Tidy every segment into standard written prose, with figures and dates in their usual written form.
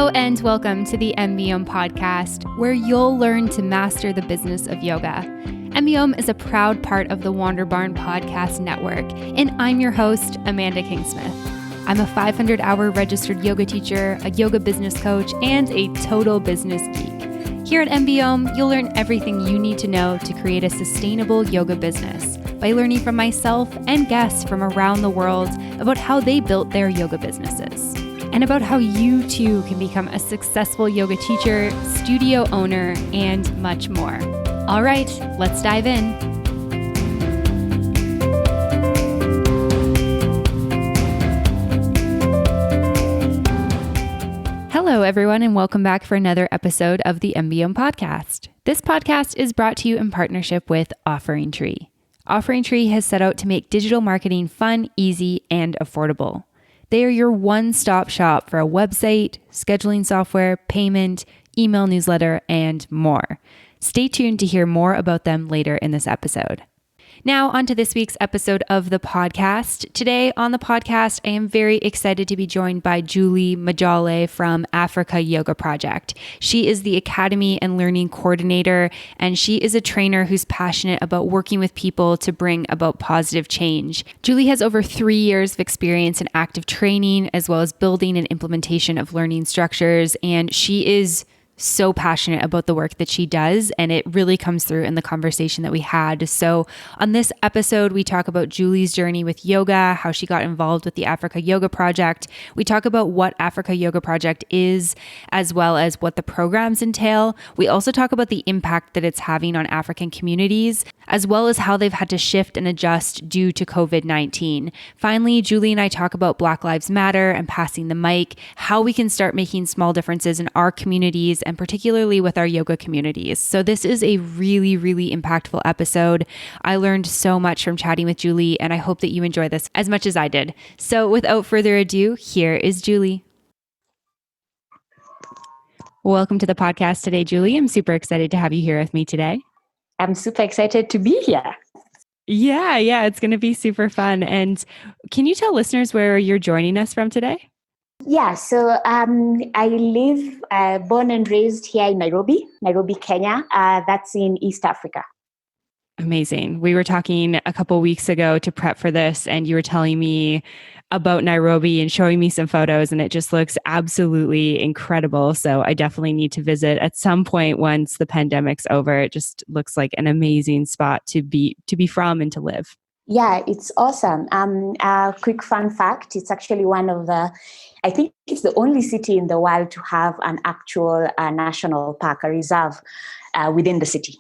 Hello and welcome to the MBOM podcast, where you'll learn to master the business of yoga. MBOM is a proud part of the Wander Barn Podcast Network, and I'm your host, Amanda Kingsmith. I'm a 500-hour registered yoga teacher, a yoga business coach, and a total business geek. Here at MBOM, you'll learn everything you need to know to create a sustainable yoga business by learning from myself and guests from around the world about how they built their yoga businesses, and about how you too can become a successful yoga teacher, studio owner, and much more. All right, let's dive in. Hello, everyone, and welcome back for another episode of the MBOM podcast. This podcast is brought to you in partnership with OfferingTree. OfferingTree has set out to make digital marketing fun, easy, and affordable. They are your one-stop shop for a website, scheduling software, payment, email newsletter, and more. Stay tuned to hear more about them later in this episode. Now, on to this week's episode of the podcast. Today on the podcast, I am very excited to be joined by Julie Majale from Africa Yoga Project. She is the Academy and Learning Coordinator, and she is a trainer who's passionate about working with people to bring about positive change. Julie has over 3 years of experience in active training, as well as building and implementation of learning structures, and she is so passionate about the work that she does, and it really comes through in the conversation that we had. So on this episode, we talk about Julie's journey with yoga, how she got involved with the Africa Yoga Project. We talk about what Africa Yoga Project is, as well as what the programs entail. We also talk about the impact that it's having on African communities, as well as how they've had to shift and adjust due to COVID-19. Finally, Julie and I talk about Black Lives Matter and passing the mic, how we can start making small differences in our communities, and particularly with our yoga communities. So this is a really, really impactful episode. I learned so much from chatting with Julie, and I hope that you enjoy this as much as I did. So without further ado, here is Julie. Welcome to the podcast today, Julie. I'm super excited to have you here with me today. I'm super excited to be here. Yeah, it's going to be super fun. And can you tell listeners where you're joining us from today? Yeah, so I live, born and raised here in Nairobi, Kenya. That's in East Africa. Amazing. We were talking a couple weeks ago to prep for this, and you were telling me about Nairobi and showing me some photos, and it just looks absolutely incredible. So I definitely need to visit at some point once the pandemic's over. It just looks like an amazing spot to be from and to live. Yeah, it's awesome. A quick fun fact, it's actually I think it's the only city in the world to have an actual national park, a reserve within the city.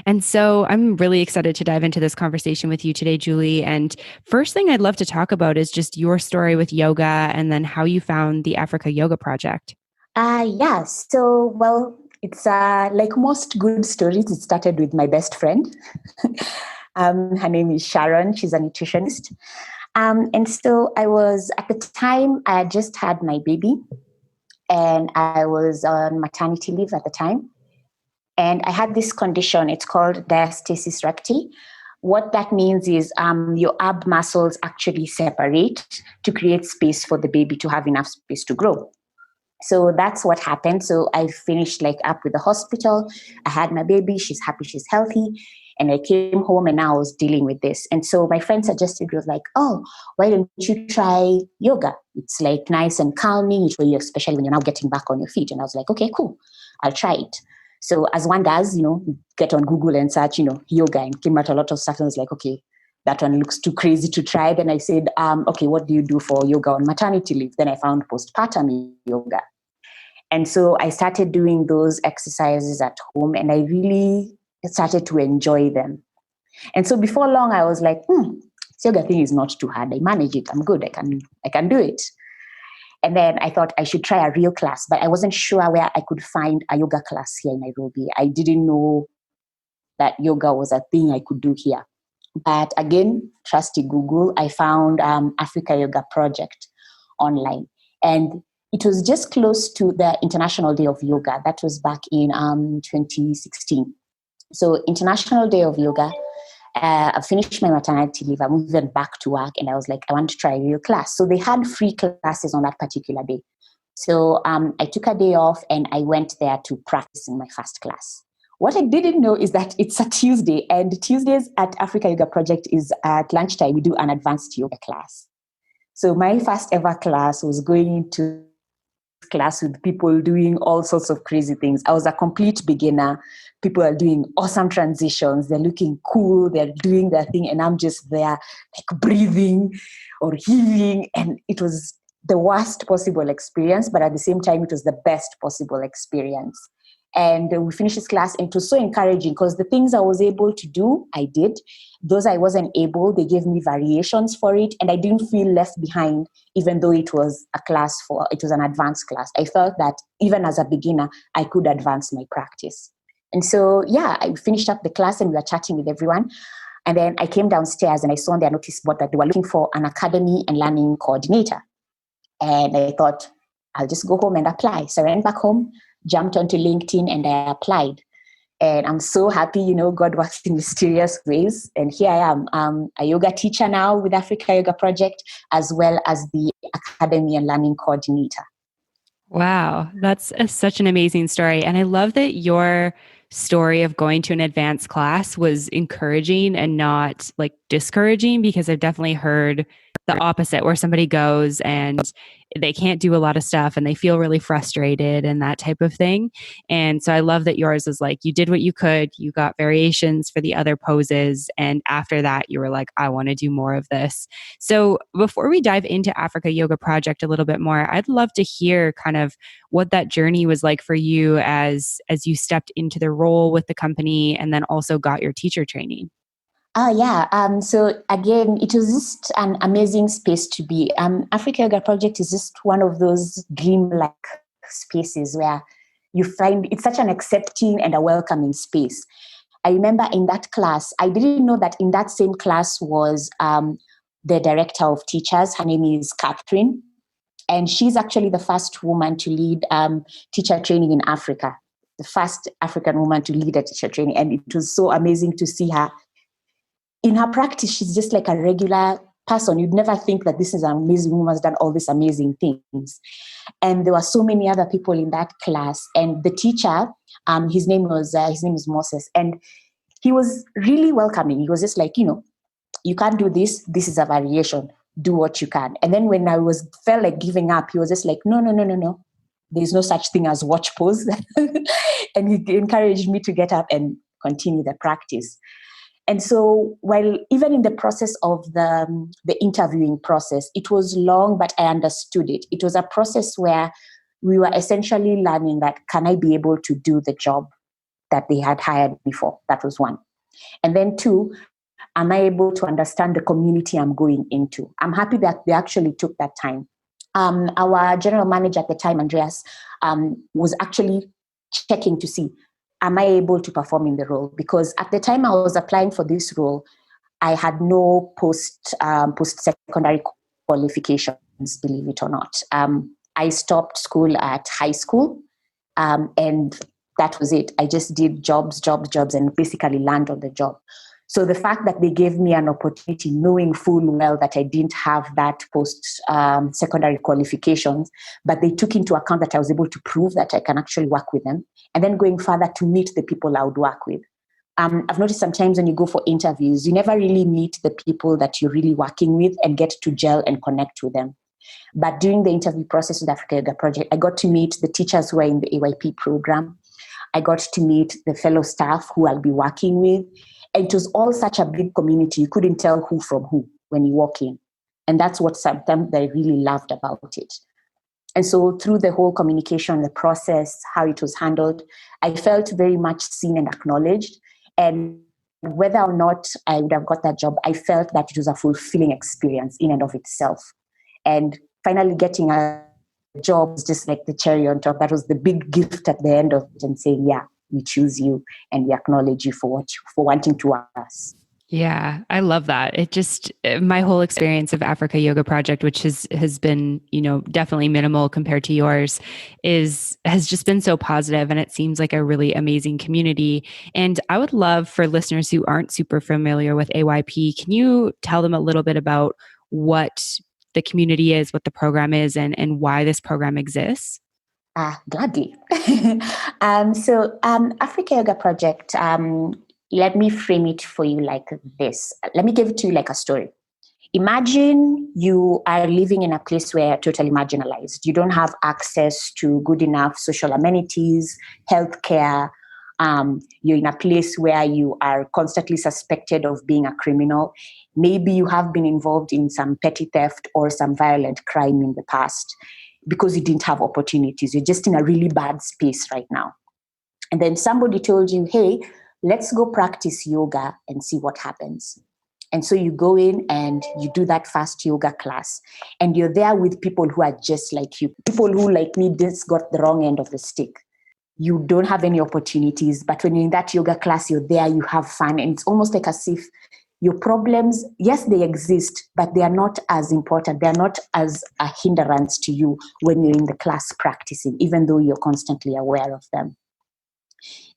And so I'm really excited to dive into this conversation with you today, Julie. And first thing I'd love to talk about is just your story with yoga and then how you found the Africa Yoga Project. It's like most good stories, it started with my best friend. Her name is Sharon. She's a nutritionist. And so at the time, I had just had my baby and I was on maternity leave at the time. And I had this condition, it's called diastasis recti. What that means is your ab muscles actually separate to create space for the baby to have enough space to grow. So that's what happened. So I finished up with the hospital. I had my baby, she's happy, she's healthy. And I came home and now I was dealing with this. And so my friend suggested, was like, oh, why don't you try yoga? It's nice and calming, especially when you're now getting back on your feet. And I was like, okay, cool, I'll try it. So as one does, you get on Google and search, yoga, and came out a lot of stuff. And I was like, okay, that one looks too crazy to try. Then I said, okay, what do you do for yoga on maternity leave? Then I found postpartum yoga. And so I started doing those exercises at home and I really started to enjoy them. And so before long, I was like, this yoga thing is not too hard. I manage it. I'm good. I can do it. And then I thought I should try a real class, but I wasn't sure where I could find a yoga class here in Nairobi. I didn't know that yoga was a thing I could do here. But again, trusty Google, I found Africa Yoga Project online. And it was just close to the International Day of Yoga. That was back in 2016. So International Day of Yoga, I finished my maternity leave. I moved back to work and I was like, I want to try a real class. So they had free classes on that particular day. So I took a day off and I went there to practice in my first class. What I didn't know is that it's a Tuesday, and Tuesdays at Africa Yoga Project is at lunchtime. We do an advanced yoga class. So my first ever class was going into class with people doing all sorts of crazy things. I was a complete beginner. People are doing awesome transitions. They're looking cool. They're doing their thing. And I'm just there like breathing or heaving. And it was the worst possible experience, but at the same time, it was the best possible experience. And we finished this class, and it was so encouraging because the things I was able to do, I did. Those I wasn't able, they gave me variations for it, and I didn't feel left behind, even though it was an advanced class. I felt that even as a beginner, I could advance my practice. And so, I finished up the class and we were chatting with everyone. And then I came downstairs and I saw on their notice board that they were looking for an academy and learning coordinator. And I thought, I'll just go home and apply. So I went back home, jumped onto LinkedIn, and I applied. And I'm so happy, God works in mysterious ways. And here I am, a yoga teacher now with Africa Yoga Project, as well as the Academy and Learning Coordinator. Wow, that's such an amazing story. And I love that your story of going to an advanced class was encouraging and not like discouraging, because I've definitely heard the opposite, where somebody goes and they can't do a lot of stuff and they feel really frustrated and that type of thing. And so I love that yours is like, you did what you could, you got variations for the other poses. And after that, you were like, I want to do more of this. So before we dive into Africa Yoga Project a little bit more, I'd love to hear kind of what that journey was like for you as you stepped into the role with the company and then also got your teacher training. So again, it was just an amazing space to be. Africa Yoga Project is just one of those dream-like spaces where you find it's such an accepting and a welcoming space. I remember in that class, I didn't know that in that same class was the director of teachers. Her name is Catherine, and she's actually the first woman to lead teacher training in Africa, the first African woman to lead a teacher training. And it was so amazing to see her. In her practice, she's just like a regular person. You'd never think that this is an amazing woman who's done all these amazing things. And there were so many other people in that class. And the teacher, his name is Moses. And he was really welcoming. He was just like, you can't do this. This is a variation. Do what you can. And then when I felt like giving up, he was just like, no. There's no such thing as watch pose. And he encouraged me to get up and continue the practice. And so while even in the process of the interviewing process, it was long, but I understood it. It was a process where we were essentially learning that, can I be able to do the job that they had hired before? That was one. And then two, am I able to understand the community I'm going into? I'm happy that they actually took that time. Our general manager at the time, Andreas, was actually checking to see, am I able to perform in the role? Because at the time I was applying for this role, I had no post-secondary qualifications, believe it or not. I stopped school at high school, and that was it. I just did jobs, and basically learned on the job. So the fact that they gave me an opportunity, knowing full well that I didn't have that post-secondary qualifications, but they took into account that I was able to prove that I can actually work with them, and then going further to meet the people I would work with. I've noticed sometimes when you go for interviews, you never really meet the people that you're really working with and get to gel and connect with them. But during the interview process with Africa Yoga Project, I got to meet the teachers who are in the AYP program. I got to meet the fellow staff who I'll be working with. And it was all such a big community. You couldn't tell who from who when you walk in. And that's what sometimes I really loved about it. And so through the whole communication, the process, how it was handled, I felt very much seen and acknowledged. And whether or not I would have got that job, I felt that it was a fulfilling experience in and of itself. And finally getting a job was just like the cherry on top. That was the big gift at the end of it, and saying, yeah, we choose you and we acknowledge you for wanting to work with us. Yeah, I love that. It just, my whole experience of Africa Yoga Project, which has been, definitely minimal compared to yours, has just been so positive, and it seems like a really amazing community. And I would love for listeners who aren't super familiar with AYP, can you tell them a little bit about what the community is, what the program is, and why this program exists? Gladly. Africa Yoga Project, let me frame it for you like this. Let me give it to you like a story. Imagine you are living in a place where you're totally marginalized. You don't have access to good enough social amenities, healthcare. You're in a place where you are constantly suspected of being a criminal. Maybe you have been involved in some petty theft or some violent crime in the past because you didn't have opportunities. You're just in a really bad space right now. And then somebody told you, hey, let's go practice yoga and see what happens. And so you go in and you do that fast yoga class, and you're there with people who are just like you, people who, like me, just got the wrong end of the stick. You don't have any opportunities, but when you're in that yoga class, you're there, you have fun, and it's almost like as if your problems, yes, they exist, but they are not as important. They are not as a hindrance to you when you're in the class practicing, even though you're constantly aware of them.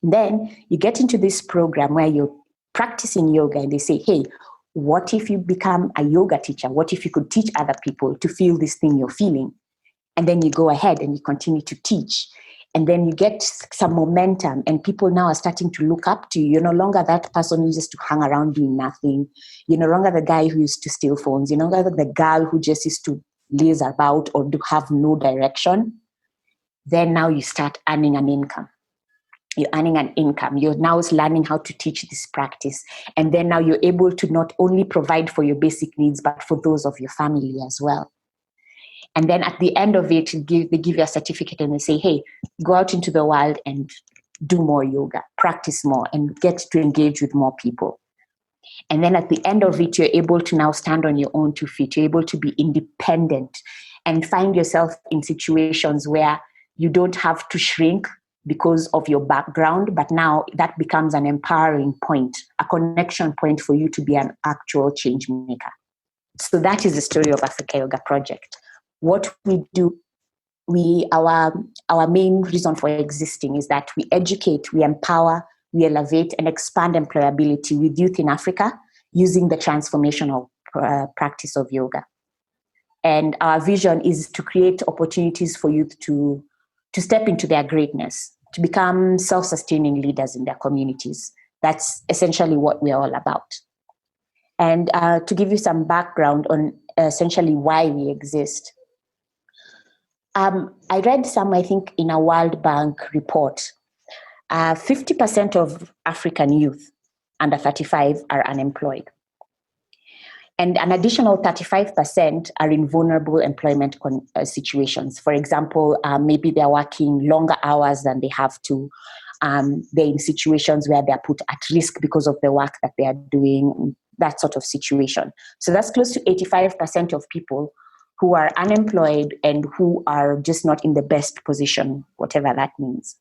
And then you get into this program where you're practicing yoga, and they say, hey, what if you become a yoga teacher? What if you could teach other people to feel this thing you're feeling? And then you go ahead and you continue to teach. And then you get some momentum, and people now are starting to look up to you. You're no longer that person who used to hang around doing nothing. You're no longer the guy who used to steal phones. You're no longer the girl who just used to laze about or have no direction. Then now you start earning an income. You're earning an income. You're now learning how to teach this practice. And then now you're able to not only provide for your basic needs, but for those of your family as well. And then at the end of it, they give you a certificate and they say, hey, go out into the world and do more yoga, practice more, and get to engage with more people. And then at the end of it, you're able to now stand on your own 2 feet. You're able to be independent and find yourself in situations where you don't have to shrink because of your background, but now that becomes an empowering point, a connection point for you to be an actual change maker. So that is the story of Africa Yoga Project. What we do, our main reason for existing is that we educate, we empower, we elevate and expand employability with youth in Africa using the transformational practice of yoga. And our vision is to create opportunities for youth to step into their greatness, to become self-sustaining leaders in their communities. That's essentially what we're all about. And to give you some background on essentially why we exist, I read I think, in a World Bank report, 50% of African youth under 35 are unemployed. And an additional 35% are in vulnerable employment situations. For example, maybe they're working longer hours than they have to. They're in situations where they're put at risk because of the work that they are doing, that sort of situation. So that's close to 85% of people who are unemployed and who are just not in the best position, whatever that means.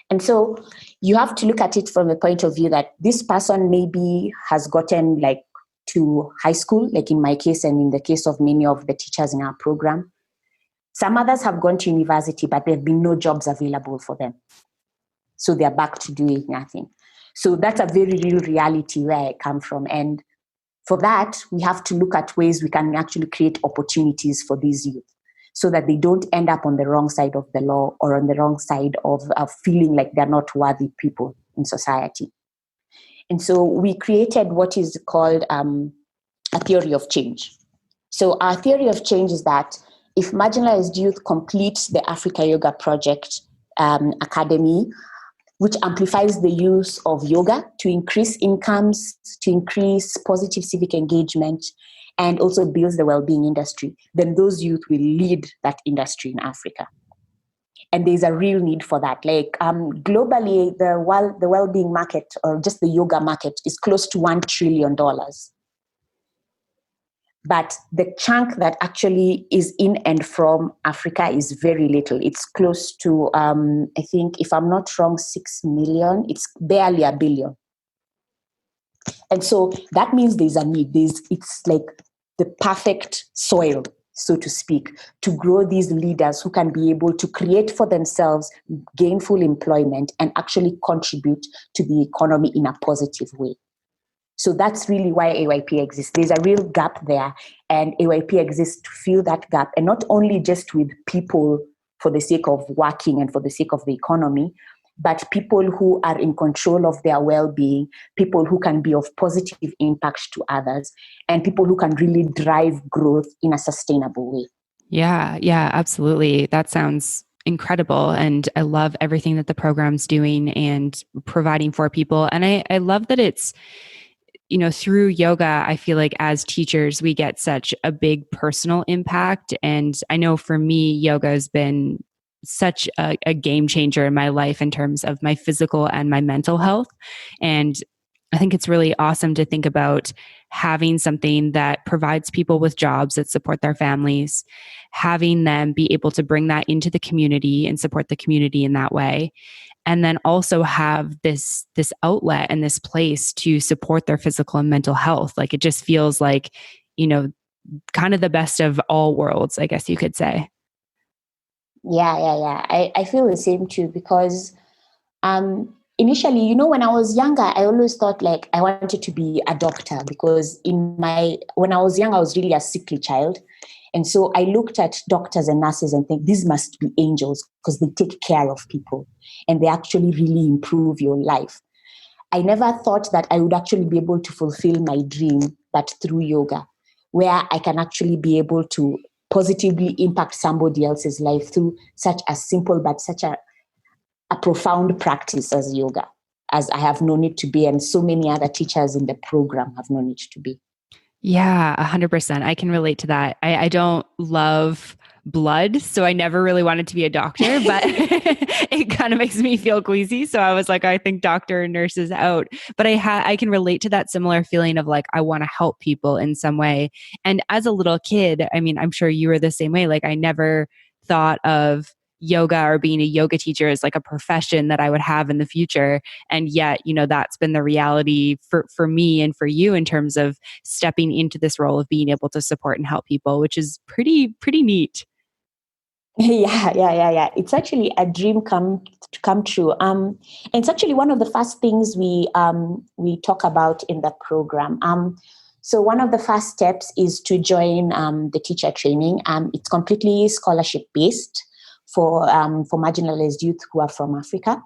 And so you have to look at it from the point of view that this person maybe has gotten to high school, like in my case and in the case of many of the teachers in our program. Some others have gone to university, but there have been no jobs available for them. So they're back to doing nothing. So that's a very real reality where I come from. And for that, we have to look at ways we can actually create opportunities for these youth so that they don't end up on the wrong side of the law or on the wrong side of feeling like they're not worthy people in society. And so we created what is called a theory of change. So our theory of change is that if marginalized youth complete the Africa Yoga Project Academy, which amplifies the use of yoga to increase incomes, to increase positive civic engagement, and also builds the well-being industry, then those youth will lead that industry in Africa. And there's a real need for that. Globally, the well-being market, or just the yoga market, is close to $1 trillion. But the chunk that actually is in and from Africa is very little. It's close to, I think, if I'm not wrong, 6 million. It's barely $1 billion. And so that means there's a need. It's like the perfect soil, so to speak, to grow these leaders who can be able to create for themselves gainful employment and actually contribute to the economy in a positive way. So that's really why AYP exists. There's a real gap there, and AYP exists to fill that gap, and not only just with people for the sake of working and for the sake of the economy, but people who are in control of their well-being, people who can be of positive impact to others, and people who can really drive growth in a sustainable way. Yeah, absolutely. That sounds incredible. And I love everything that the program's doing and providing for people. And I love that it's, through yoga, I feel like as teachers, we get such a big personal impact. And I know for me, yoga has been such a game changer in my life in terms of my physical and my mental health. And I think it's really awesome to think about having something that provides people with jobs that support their families, having them be able to bring that into the community and support the community in that way. And then also have this outlet and this place to support their physical and mental health. Like it just feels like, kind of the best of all worlds, I guess you could say. Yeah. I feel the same too, because initially, when I was younger, I always thought like I wanted to be a doctor, because when I was young, I was really a sickly child. And so I looked at doctors and nurses and think these must be angels, because they take care of people and they actually really improve your life. I never thought that I would actually be able to fulfill my dream, but through yoga, where I can actually be able to positively impact somebody else's life through such a simple but such a profound practice as yoga, as I have known it to be, and so many other teachers in the program have known it to be. Yeah, 100%. I can relate to that. I don't love blood, so I never really wanted to be a doctor, but it kind of makes me feel queasy. So I was like, I think doctor and nurses out. But I can relate to that similar feeling of like, I want to help people in some way. And as a little kid, I mean, I'm sure you were the same way. Like I never thought of yoga or being a yoga teacher as like a profession that I would have in the future. And yet, that's been the reality for me and for you in terms of stepping into this role of being able to support and help people, which is pretty neat. Yeah. It's actually a dream come true. And it's actually one of the first things we talk about in the program. So one of the first steps is to join the teacher training. It's completely scholarship based for marginalized youth who are from Africa.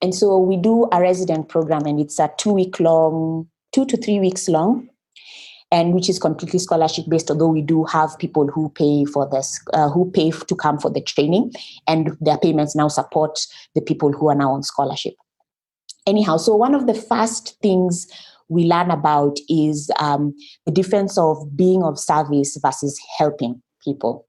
And so we do a resident program, and it's a 2 to 3 weeks long, and which is completely scholarship based, although we do have people who pay for this, who pay to come for the training, and their payments now support the people who are now on scholarship. Anyhow, so one of the first things we learn about is the difference of being of service versus helping people.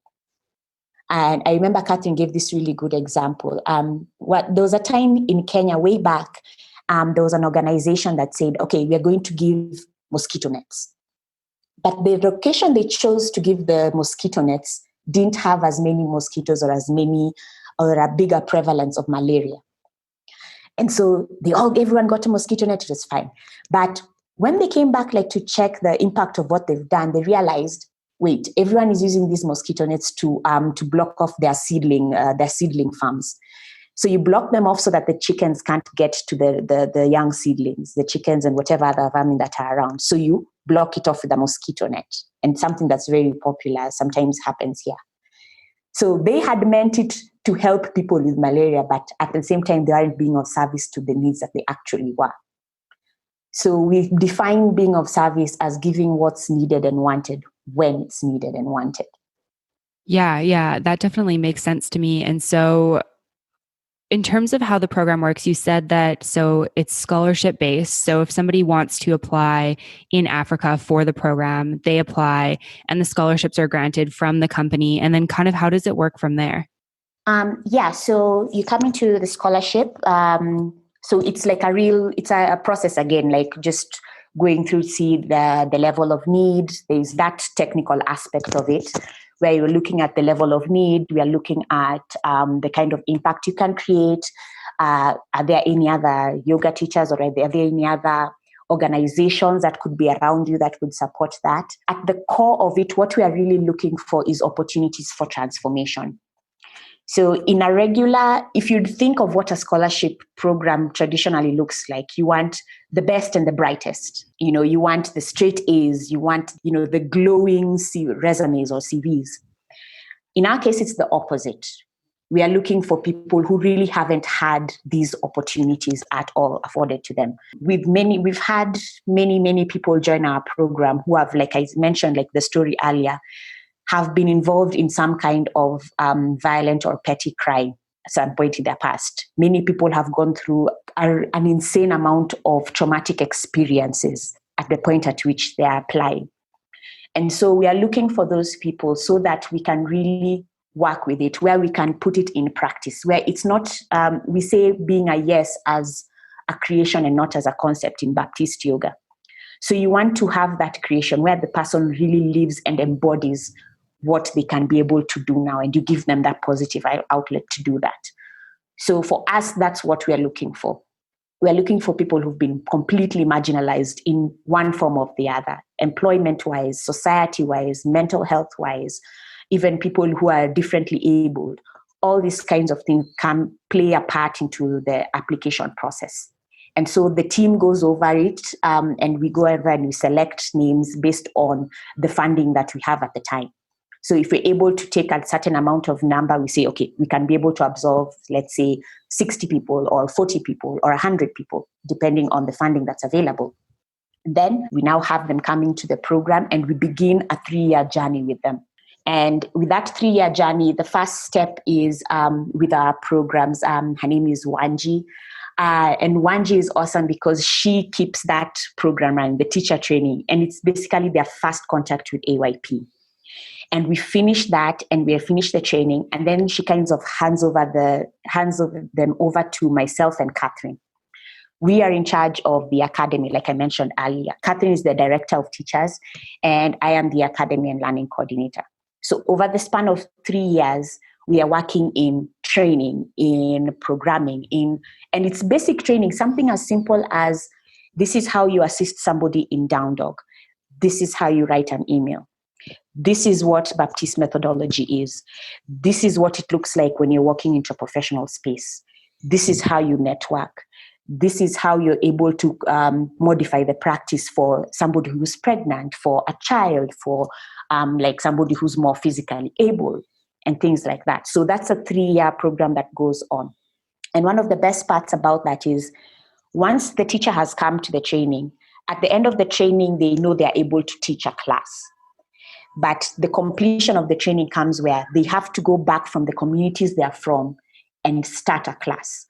And I remember Catherine gave this really good example. There was a time in Kenya way back, there was an organization that said, okay, we are going to give mosquito nets. But the location they chose to give the mosquito nets didn't have as many mosquitoes or a bigger prevalence of malaria. And so everyone got a mosquito net, it was fine. But when they came back to check the impact of what they've done, they realized, wait, everyone is using these mosquito nets to block off their seedling farms. So you block them off so that the chickens can't get to the young seedlings, the chickens and whatever other vermin that are around. So you block it off with a mosquito net, and something that's very popular sometimes happens here. So they had meant it to help people with malaria, but at the same time, they aren't being of service to the needs that they actually were. So we define being of service as giving what's needed and wanted when it's needed and wanted. Yeah, that definitely makes sense to me. And so in terms of how the program works, you said that so it's scholarship based. So if somebody wants to apply in Africa for the program, they apply and the scholarships are granted from the company. And then kind of how does it work from there? So you come into the scholarship. So it's like it's a process again, like just going through, see the level of need. There's that technical aspect of it, where you're looking at the level of need. We are looking at the kind of impact you can create. Are there any other yoga teachers, or are there any other organizations that could be around you that would support that? At the core of it, what we are really looking for is opportunities for transformation. So in a regular, if you think of what a scholarship program traditionally looks like, you want the best and the brightest. You want the straight A's, you want, the glowing resumes or CVs. In our case, it's the opposite. We are looking for people who really haven't had these opportunities at all afforded to them. We've had many people join our program who have, like I mentioned, like the story earlier, have been involved in some kind of violent or petty crime at some point in their past. Many people have gone through an insane amount of traumatic experiences at the point at which they are applying. And so we are looking for those people so that we can really work with it, where we can put it in practice, where it's not, we say being a yes as a creation and not as a concept in Baptist yoga. So you want to have that creation where the person really lives and embodies what they can be able to do now, and you give them that positive outlet to do that. So for us, that's what we are looking for. We're looking for people who've been completely marginalized in one form or the other, employment-wise, society-wise, mental health-wise, even people who are differently abled. All these kinds of things can play a part into the application process. And so the team goes over it, and we go over and we select names based on the funding that we have at the time. So if we're able to take a certain amount of number, we say, okay, we can be able to absorb, let's say, 60 people or 40 people or 100 people, depending on the funding that's available. Then we now have them coming to the program and we begin a 3-year journey with them. And with that 3-year journey, the first step is with our programs. Her name is Wanji. And Wanji is awesome because she keeps that program running, the teacher training. And it's basically their first contact with AYP. And we finish that and we have finished the training. And then she kind of hands them over to myself and Catherine. We are in charge of the academy, like I mentioned earlier. Catherine is the director of teachers, and I am the academy and learning coordinator. So over the span of 3 years, we are working in training, in programming, and it's basic training, something as simple as this is how you assist somebody in Down Dog. This is how you write an email. This is what Baptist methodology is. This is what it looks like when you're walking into a professional space. This is how you network. This is how you're able to modify the practice for somebody who's pregnant, for a child, for like somebody who's more physically able, and things like that. So that's a 3-year program that goes on. And one of the best parts about that is once the teacher has come to the training, at the end of the training, they know they're able to teach a class. But the completion of the training comes where they have to go back from the communities they're from and start a class.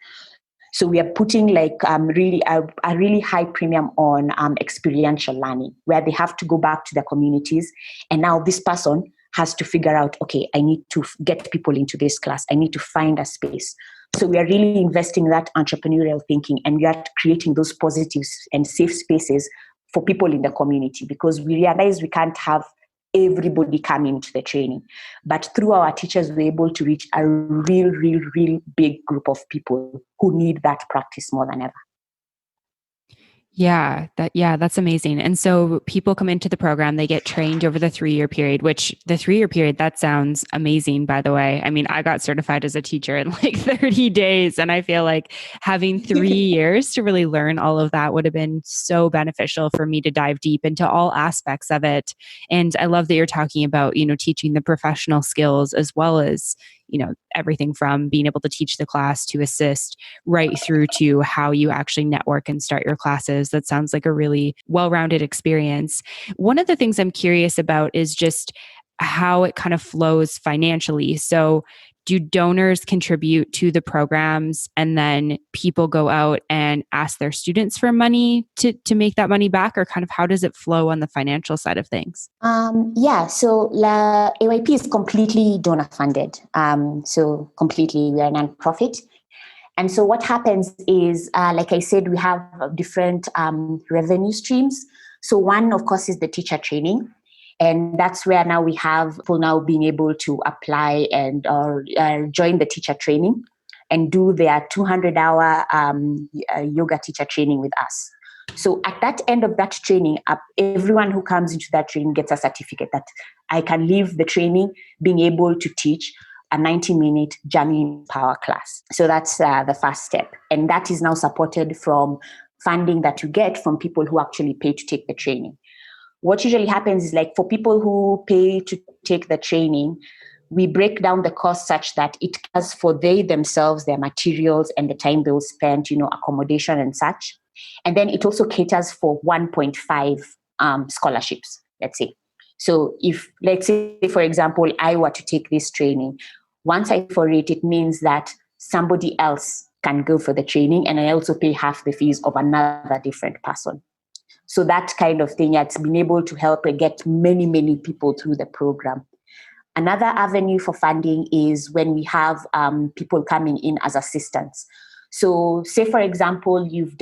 So we are putting like a really high premium on experiential learning, where they have to go back to their communities. And now this person has to figure out, okay, I need to get people into this class. I need to find a space. So we are really investing that entrepreneurial thinking, and we are creating those positive and safe spaces for people in the community, because we realize we can't have everybody coming to the training. But through our teachers, we're able to reach a real big group of people who need that practice more than ever. Yeah, that's amazing. And so people come into the program, they get trained over the 3-year period, which the 3-year period, that sounds amazing, by the way. I mean, I got certified as a teacher in like 30 days. And I feel like having 3 years to really learn all of that would have been so beneficial for me to dive deep into all aspects of it. And I love that you're talking about, teaching the professional skills as well as, everything from being able to teach the class to assist right through to how you actually network and start your classes. That sounds like a really well-rounded experience. One of the things I'm curious about is just how it kind of flows financially. So do donors contribute to the programs and then people go out and ask their students for money to make that money back, or kind of how does it flow on the financial side of things? So AYP is completely donor funded. So completely, we are a nonprofit. And so what happens is, like I said, we have different revenue streams. So one, of course, is the teacher training. And that's where now we have people now being able to apply and join the teacher training and do their 200-hour yoga teacher training with us. So at that end of that training, everyone who comes into that training gets a certificate that I can leave the training being able to teach a 90-minute journey power class. So that's the first step. And that is now supported from funding that you get from people who actually pay to take the training. What usually happens is, like, for people who pay to take the training, we break down the cost such that it covers for they themselves, their materials and the time they'll spend, accommodation and such. And then it also caters for 1.5 scholarships, let's say. So if, let's say, for example, I were to take this training, once I pay for it, it means that somebody else can go for the training, and I also pay half the fees of another different person. So that kind of thing, it's been able to help get many, many people through the program. Another avenue for funding is when we have people coming in as assistants. So say, for example, you're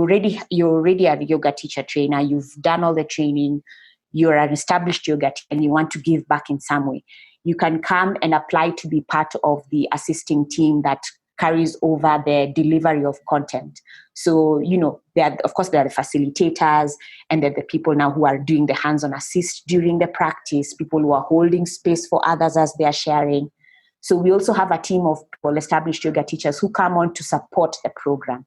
already a yoga teacher trainer, you've done all the training, you're an established yoga teacher, and you want to give back in some way. You can come and apply to be part of the assisting team that carries over the delivery of content. So, there are the facilitators, and then the people now who are doing the hands-on assist during the practice, people who are holding space for others as they are sharing. So we also have a team of established yoga teachers who come on to support the program,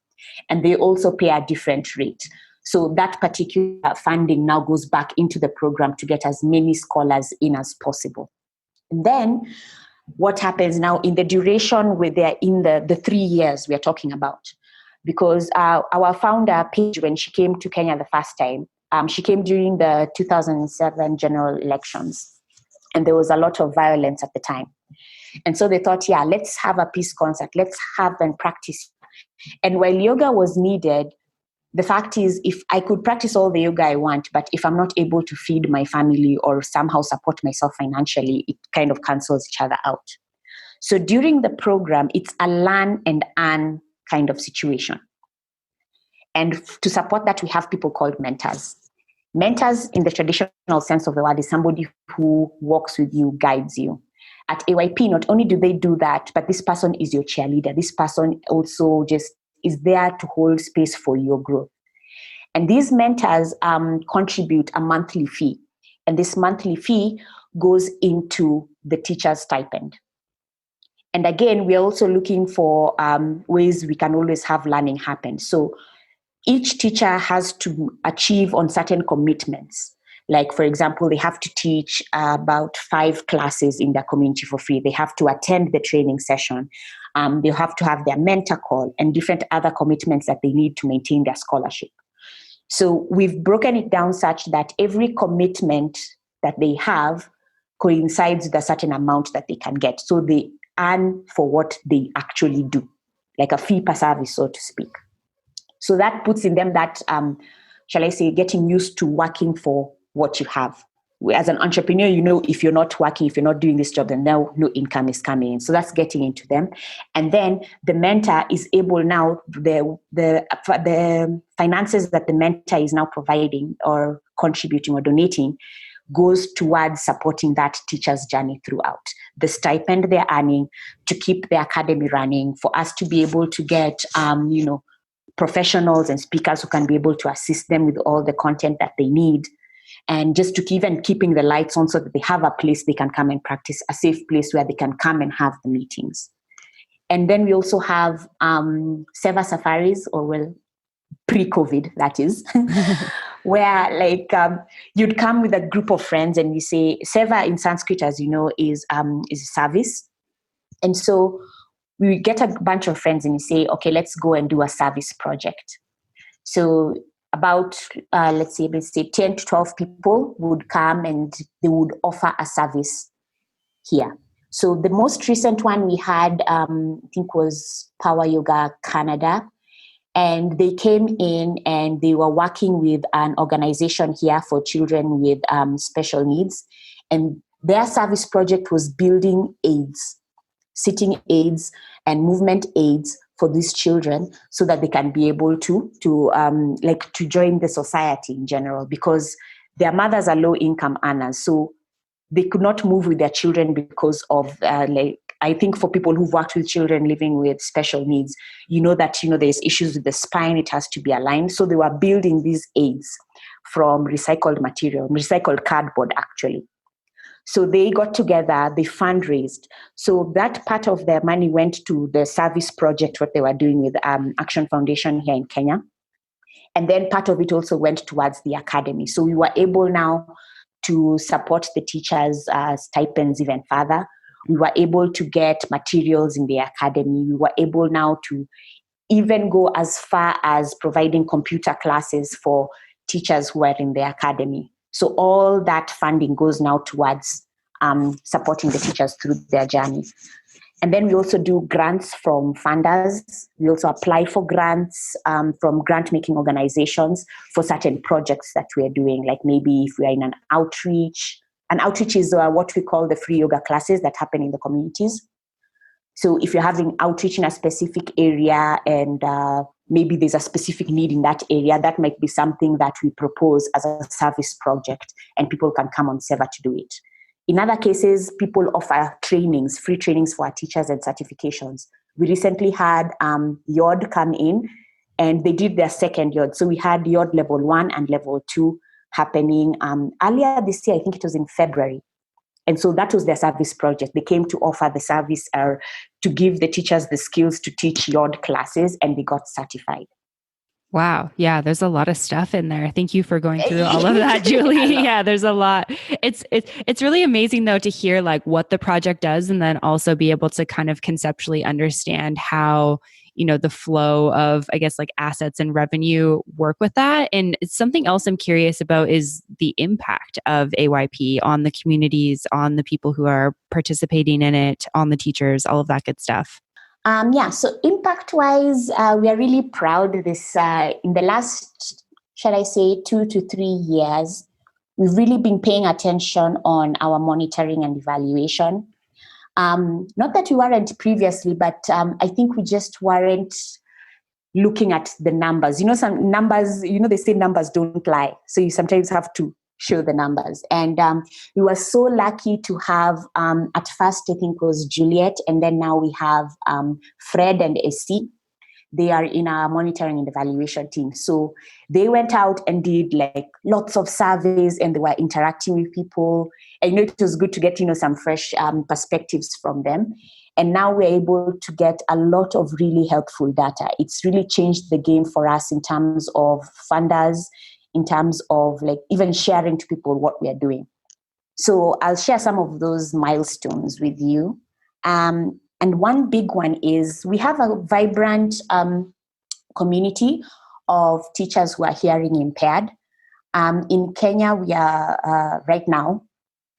and they also pay a different rate. So that particular funding now goes back into the program to get as many scholars in as possible. And then what happens now in the duration where they're in the 3 years we are talking about? Because our founder, Paige, when she came to Kenya the first time, she came during the 2007 general elections, and there was a lot of violence at the time. And so they thought, let's have a peace concert, let's have them practice. And while yoga was needed, the fact is, if I could practice all the yoga I want, but if I'm not able to feed my family or somehow support myself financially, it kind of cancels each other out. So during the program, it's a learn and earn kind of situation. And to support that, we have people called mentors. Mentors, in the traditional sense of the word, is somebody who walks with you, guides you. At AYP, not only do they do that, but this person is your cheerleader. This person also just is there to hold space for your growth. And these mentors contribute a monthly fee. And this monthly fee goes into the teacher's stipend. And again, we're also looking for ways we can always have learning happen. So each teacher has to achieve on certain commitments. Like, for example, they have to teach about 5 classes in their community for free. They have to attend the training session. They have to have their mentor call and different other commitments that they need to maintain their scholarship. So we've broken it down such that every commitment that they have coincides with a certain amount that they can get. So they earn for what they actually do, like a fee per service, so to speak. So that puts in them that, shall I say, getting used to working for what you have. As an entrepreneur, if you're not working, if you're not doing this job, then no income is coming in. So that's getting into them. And then the mentor is able now, the finances that the mentor is now providing or contributing or donating goes towards supporting that teacher's journey throughout. The stipend they're earning to keep the academy running, for us to be able to get, professionals and speakers who can be able to assist them with all the content that they need. And just to keeping the lights on so that they have a place they can come and practice, a safe place where they can come and have the meetings. And then we also have Seva Safaris, pre-COVID, that is, where you'd come with a group of friends and you say, Seva in Sanskrit, as you know, is service. And so we get a bunch of friends and you say, okay, let's go and do a service project. So about, let's say 10 to 12 people would come and they would offer a service here. So the most recent one we had, I think, was Power Yoga Canada. And they came in and they were working with an organization here for children with special needs. And their service project was building aids, sitting aids and movement aids for these children so that they can be able to join the society in general, because their mothers are low income earners. So they could not move with their children because of I think for people who've worked with children living with special needs, there's issues with the spine, it has to be aligned. So they were building these aids from recycled material, recycled cardboard actually. So they got together, they fundraised. So that part of their money went to the service project, what they were doing with Action Foundation here in Kenya. And then part of it also went towards the academy. So we were able now to support the teachers' stipends even further. We were able to get materials in the academy. We were able now to even go as far as providing computer classes for teachers who are in the academy. So all that funding goes now towards supporting the teachers through their journey. And then we also do grants from funders. We also apply for grants from grant-making organizations for certain projects that we are doing, like maybe if we are in an outreach. An outreach is what we call the free yoga classes that happen in the communities. So if you're having outreach in a specific area and maybe there's a specific need in that area, that might be something that we propose as a service project and people can come on Seva to do it. In other cases, people offer trainings, free trainings for our teachers and certifications. We recently had YOD come in and they did their second YOD. So we had YOD level 1 and level 2 happening earlier this year. I think it was in February. And so that was their service project. They came to offer the service to give the teachers the skills to teach YOD classes, and they got certified. Wow. Yeah, there's a lot of stuff in there. Thank you for going through all of that, Julie. Yeah, there's a lot. It's really amazing though to hear like what the project does and then also be able to kind of conceptually understand how, the flow of, I guess, like assets and revenue work with that. And it's something else I'm curious about is the impact of AYP on the communities, on the people who are participating in it, on the teachers, all of that good stuff. So impact-wise, we are really proud this in the last, shall I say, 2 to 3 years, we've really been paying attention on our monitoring and evaluation. Not that we weren't previously, but I think we just weren't looking at the numbers. Some numbers, they say numbers don't lie. So you sometimes have to show the numbers. And we were so lucky to have, at first, I think it was Juliet, and then now we have Fred and Essie. They are in our monitoring and evaluation team. So they went out and did like lots of surveys and they were interacting with people. And it was good to get, some fresh perspectives from them. And now we're able to get a lot of really helpful data. It's really changed the game for us in terms of funders, in terms of like even sharing to people what we are doing. So I'll share some of those milestones with you. And one big one is we have a vibrant community of teachers who are hearing impaired. In Kenya, we are right now,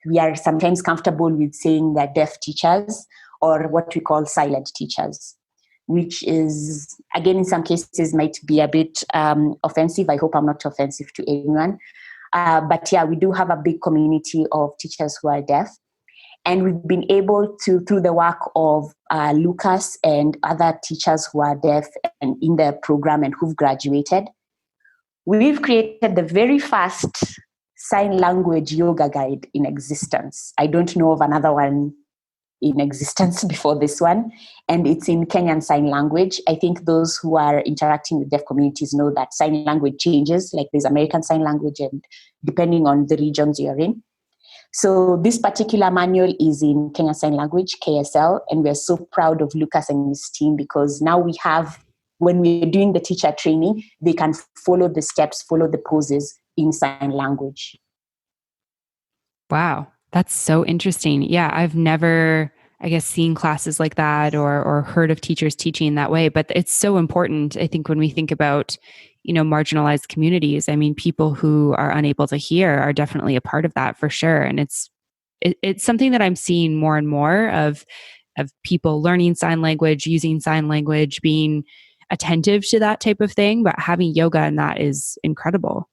we are sometimes comfortable with saying that deaf teachers or what we call silent teachers, which is, again, in some cases might be a bit offensive. I hope I'm not offensive to anyone. But yeah, we do have a big community of teachers who are deaf. And we've been able to, through the work of Lucas and other teachers who are deaf and in the program and who've graduated, we've created the very first sign language yoga guide in existence. I don't know of another one in existence before this one. And it's in Kenyan Sign Language. I think those who are interacting with deaf communities know that sign language changes, like there's American Sign Language and depending on the regions you're in. So this particular manual is in Kenya Sign Language, KSL, and we're so proud of Lucas and his team because now we have, when we're doing the teacher training, they can follow the steps, follow the poses in sign language. Wow, that's so interesting. Yeah, I've never, I guess, seen classes like that or heard of teachers teaching that way, but it's so important, I think, when we think about marginalized communities. I mean, people who are unable to hear are definitely a part of that for sure. And it's something that I'm seeing more and more of people learning sign language, using sign language, being attentive to that type of thing, but having yoga in that is incredible.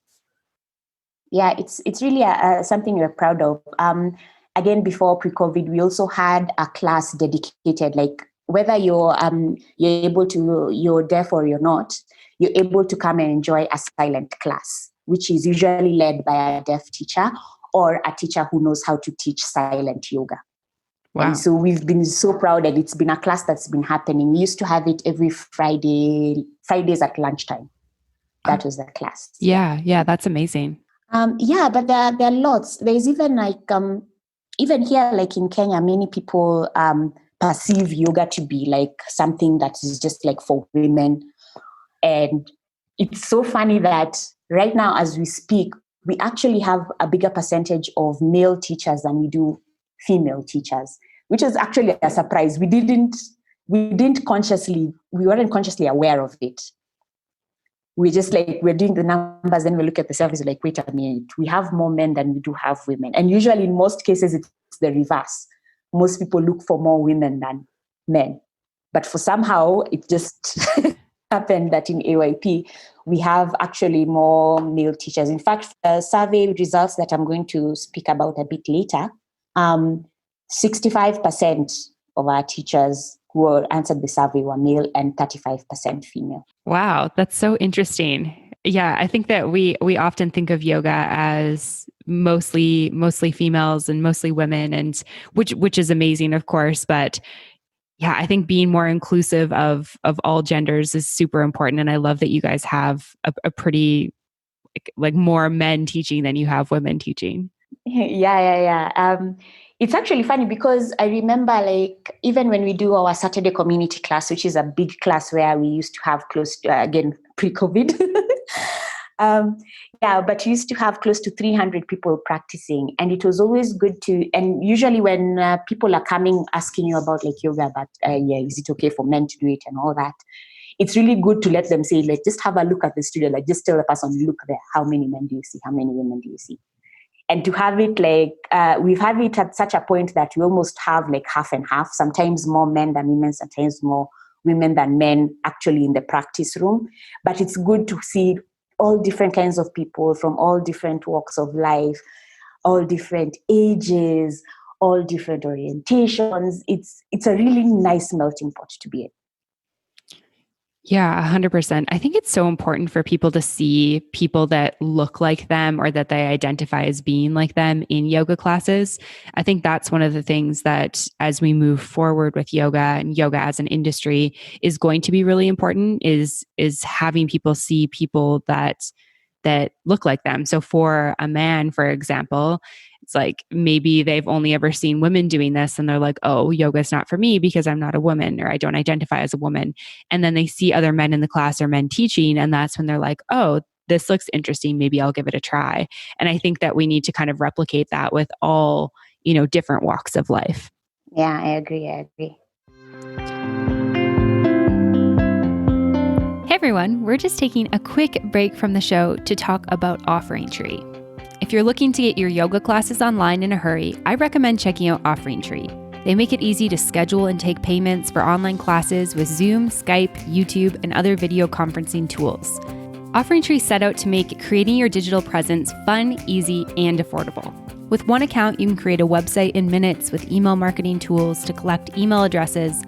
Yeah, it's really something we're proud of. Again, before pre-COVID, we also had a class dedicated, like whether you're deaf or you're not, you're able to come and enjoy a silent class, which is usually led by a deaf teacher or a teacher who knows how to teach silent yoga. Wow. And so we've been so proud that it's been a class that's been happening. We used to have it every Fridays at lunchtime. That was the class. Yeah, that's amazing. But there are lots. There's even like even here, like in Kenya, many people perceive yoga to be like something that is just like for women. And it's so funny that right now, as we speak, we actually have a bigger percentage of male teachers than we do female teachers, which is actually a surprise. We weren't consciously aware of it. We're just like, we're doing the numbers, then we look at the service like, wait a minute, we have more men than we do have women. And usually in most cases, it's the reverse. Most people look for more women than men. But for somehow, it just happened that in AYP, we have actually more male teachers. In fact, the survey results that I'm going to speak about a bit later, 65% of our teachers who answered the survey were male and 35% female. Wow, that's so interesting. Yeah, I think that we often think of yoga as mostly females and mostly women, and which is amazing, of course. But yeah, I think being more inclusive of all genders is super important, and I love that you guys have a pretty like more men teaching than you have women teaching. Yeah. It's actually funny because I remember, like, even when we do our Saturday community class, which is a big class where we used to have close to, again, pre-COVID. But we used to have close to 300 people practicing. And it was always good and usually when people are coming asking you about like yoga, but is it okay for men to do it and all that? It's really good to let them say, like, just have a look at the studio, like just tell the person, look there, how many men do you see? How many women do you see? And to have it like, we've had it at such a point that we almost have like half and half, sometimes more men than women, sometimes more women than men actually in the practice room. But it's good to see all different kinds of people from all different walks of life, all different ages, all different orientations. It's a really nice melting pot to be in. Yeah, 100%. I think it's so important for people to see people that look like them or that they identify as being like them in yoga classes. I think that's one of the things that as we move forward with yoga and yoga as an industry is going to be really important is having people see people that look like them. So for a man, for example, it's like maybe they've only ever seen women doing this and they're like, oh, yoga is not for me because I'm not a woman or I don't identify as a woman. And then they see other men in the class or men teaching. And that's when they're like, oh, this looks interesting. Maybe I'll give it a try. And I think that we need to kind of replicate that with all, different walks of life. Yeah, I agree. Hey everyone, we're just taking a quick break from the show to talk about OfferingTree. If you're looking to get your yoga classes online in a hurry, I recommend checking out OfferingTree. They make it easy to schedule and take payments for online classes with Zoom, Skype, YouTube, and other video conferencing tools. OfferingTree set out to make creating your digital presence fun, easy, and affordable. With one account, you can create a website in minutes with email marketing tools to collect email addresses,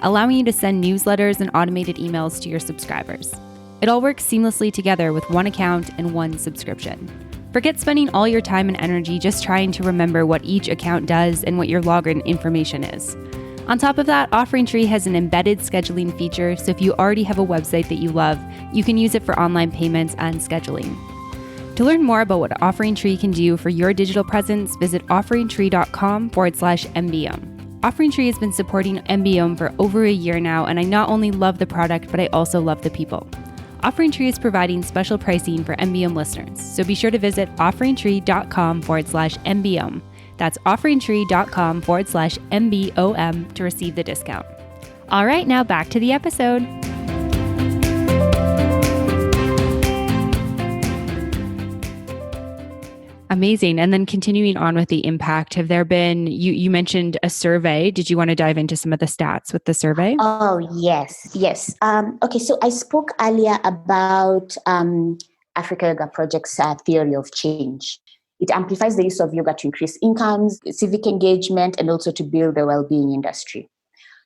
allowing you to send newsletters and automated emails to your subscribers. It all works seamlessly together with one account and one subscription. Forget spending all your time and energy just trying to remember what each account does and what your login information is. On top of that, OfferingTree has an embedded scheduling feature, so if you already have a website that you love, you can use it for online payments and scheduling. To learn more about what OfferingTree can do for your digital presence, visit offeringtree.com/MBM. OfferingTree has been supporting MBM for over a year now, and I not only love the product, but I also love the people. OfferingTree is providing special pricing for MBM listeners, so be sure to visit offeringtree.com/MBM. That's offeringtree.com/MBOM to receive the discount. All right, now back to the episode. Amazing. And then continuing on with the impact, have there been, you mentioned a survey. Did you want to dive into some of the stats with the survey? Oh, yes. Okay, so I spoke earlier about Africa Yoga Project's theory of change. It amplifies the use of yoga to increase incomes, civic engagement, and also to build the well-being industry.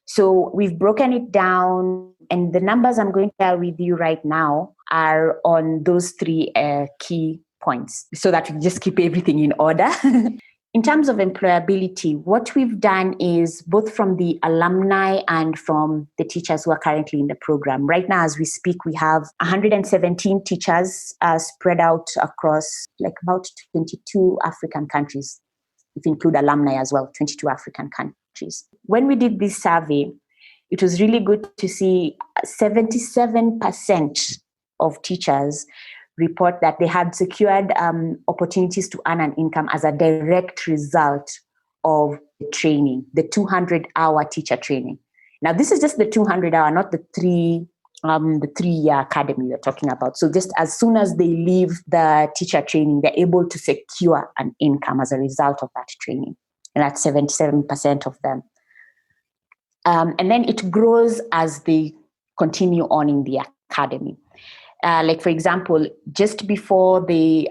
So we've broken it down, and the numbers I'm going to share with you right now are on those three key points so that we just keep everything in order. In terms of employability, what we've done is both from the alumni and from the teachers who are currently in the program. Right now, as we speak, we have 117 teachers spread out across like about 22 African countries. if you include alumni as well, 22 African countries. When we did this survey, it was really good to see 77% of teachers report that they had secured opportunities to earn an income as a direct result of the training, the 200-hour teacher training. Now, this is just the 200-hour, not the 3-year academy we're talking about. So just as soon as they leave the teacher training, they're able to secure an income as a result of that training. And that's 77% of them. And then it grows as they continue on in the academy. Like, for example, just before they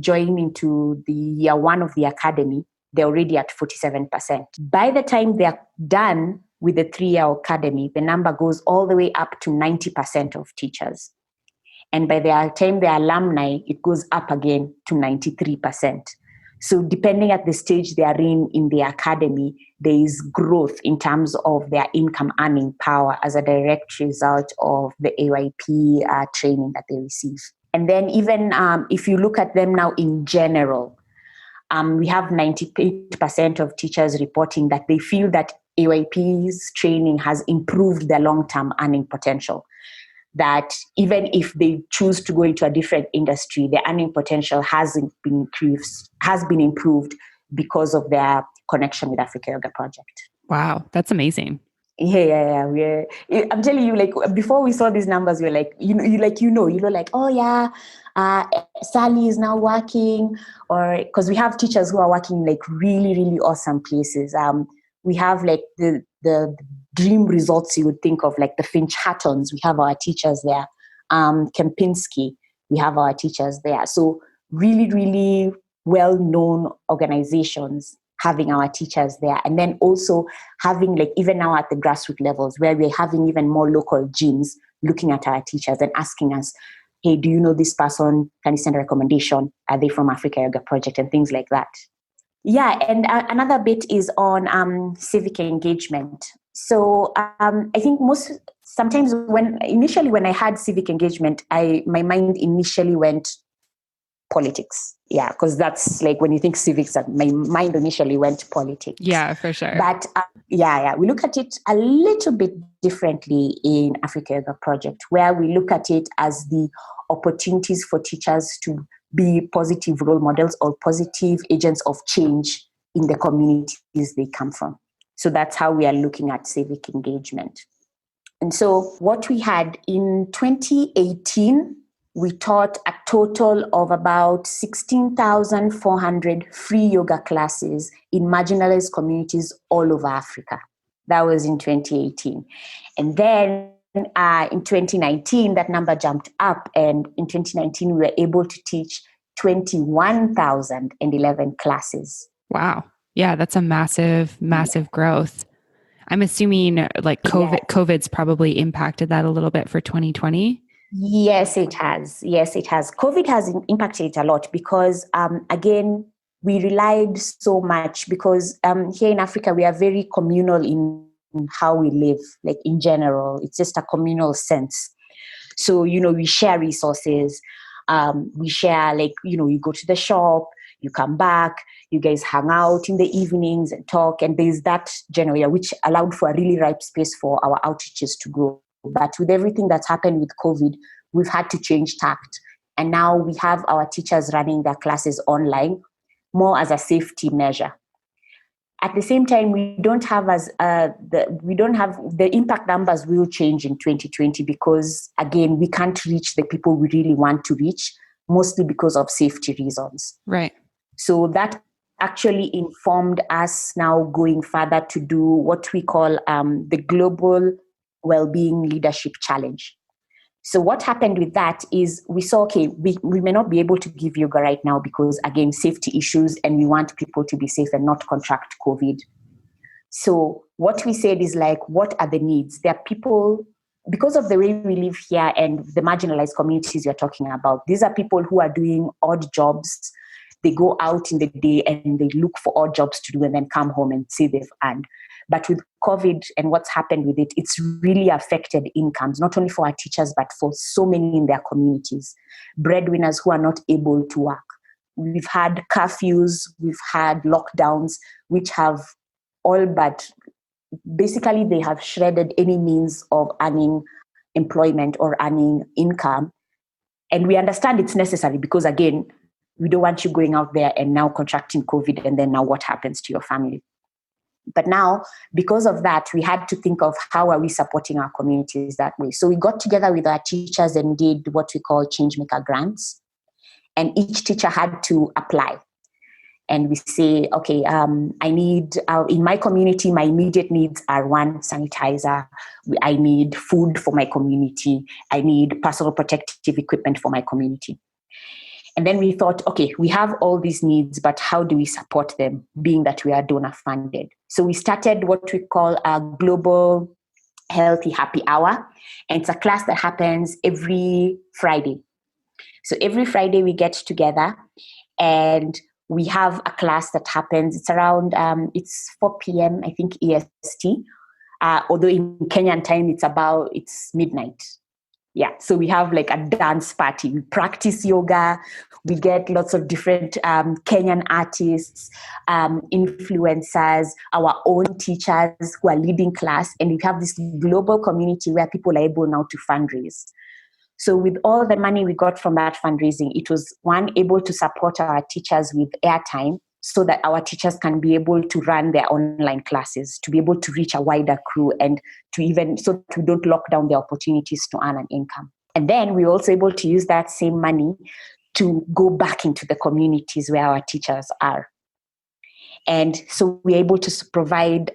join into the year one of the academy, they're already at 47%. By the time they're done with the 3-year academy, the number goes all the way up to 90% of teachers. And by the time they're alumni, it goes up again to 93%. So depending at the stage they are in the academy, there is growth in terms of their income earning power as a direct result of the AYP training that they receive. And then even if you look at them now in general, we have 98% of teachers reporting that they feel that AYP's training has improved their long-term earning potential. That even if they choose to go into a different industry, their earning potential has been improved because of their connection with Africa Yoga Project. Wow, that's amazing. Yeah. I'm telling you, like, before we saw these numbers, we're like, oh yeah, Sally is now working, or because we have teachers who are working like really, really awesome places. We have like the dream results you would think of, like the Finch Hattons. We have our teachers there. Kempinski, we have our teachers there. So really, really well-known organizations having our teachers there. And then also having, like, even now at the grassroots levels, where we're having even more local gyms looking at our teachers and asking us, hey, do you know this person? Can you send a recommendation? Are they from Africa Yoga Project? And things like that. Yeah, and another bit is on civic engagement. So I think sometimes when I had civic engagement, my mind initially went politics. Yeah, because that's like when you think civics, my mind initially went politics. Yeah, for sure. But we look at it a little bit differently in Africa Yoga Project, where we look at it as the opportunities for teachers to be positive role models or positive agents of change in the communities they come from. So that's how we are looking at civic engagement. And so what we had in 2018, we taught a total of about 16,400 free yoga classes in marginalized communities all over Africa. That was in 2018. And then in 2019, that number jumped up. And in 2019, we were able to teach 21,011 classes. Wow. Yeah, that's a massive growth. I'm assuming like COVID's probably impacted that a little bit for 2020. Yes, it has. COVID has impacted it a lot because, again, we relied so much because here in Africa, we are very communal in how we live, like in general. It's just a communal sense. So, we share resources. We share, like, you go to the shop, you come back, you guys hang out in the evenings and talk. And there's that general, which allowed for a really ripe space for our outreaches to grow. But with everything that's happened with COVID, we've had to change tact. And now we have our teachers running their classes online, more as a safety measure. At the same time, we don't have the impact numbers will change in 2020 because, again, we can't reach the people we really want to reach, mostly because of safety reasons. Right. So that actually informed us now going further to do what we call the Global Wellbeing Leadership Challenge. So what happened with that is we saw, okay, we may not be able to give yoga right now because, again, safety issues, and we want people to be safe and not contract COVID. So what we said is, like, what are the needs? There are people, because of the way we live here and the marginalized communities you're talking about, these are people who are doing odd jobs. They go out in the day and they look for odd jobs to do and then come home and say they've earned. But with COVID and what's happened with it, it's really affected incomes, not only for our teachers, but for so many in their communities. Breadwinners who are not able to work. we've had curfews, we've had lockdowns, which have all but basically they have shredded any means of earning employment or earning income. And we understand it's necessary because, again, we don't want you going out there and now contracting COVID, and then now what happens to your family. But now, because of that, we had to think of how are we supporting our communities that way. So we got together with our teachers and did what we call Changemaker grants. And each teacher had to apply. And we say, okay, I need, in my community, my immediate needs are 1, sanitizer. I need food for my community. I need personal protective equipment for my community. And then we thought, okay, we have all these needs, but how do we support them, being that we are donor funded? So we started what we call a global healthy happy hour. And it's a class that happens every Friday. So every Friday we get together and we have a class that happens. It's around, it's 4 p.m., I think, EST. Although in Kenyan time, it's midnight. Yeah, so we have like a dance party. We practice yoga. We get lots of different Kenyan artists, influencers, our own teachers who are leading class. And we have this global community where people are able now to fundraise. So with all the money we got from that fundraising, it was, one, able to support our teachers with airtime so that our teachers can be able to run their online classes, to be able to reach a wider crew, and to even, so that we don't lock down their opportunities to earn an income. And then we were also able to use that same money to go back into the communities where our teachers are. And so we're able to provide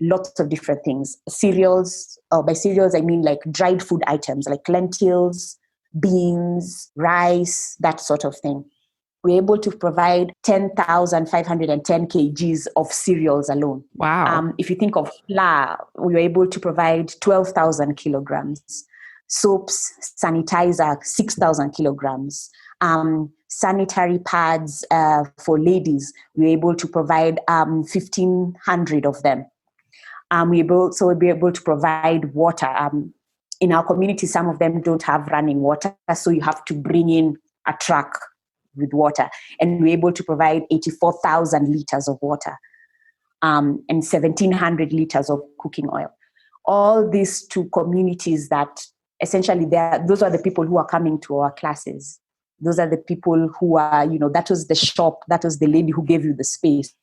lots of different things. Cereals, by cereals, I mean like dried food items, like lentils, beans, rice, that sort of thing. We're able to provide 10,510 kgs of cereals alone. Wow. If you think of flour, we were able to provide 12,000 kilograms. Soaps, sanitizer, 6,000 kilograms. Sanitary pads for ladies, we were able to provide 1,500 of them. We will also be able to provide water. In our community, some of them don't have running water, so you have to bring in a truck with water. And we're able to provide 84,000 liters of water and 1,700 liters of cooking oil. All this to communities that essentially those are the people who are coming to our classes. Those are the people who are, that was the shop, that was the lady who gave you the space.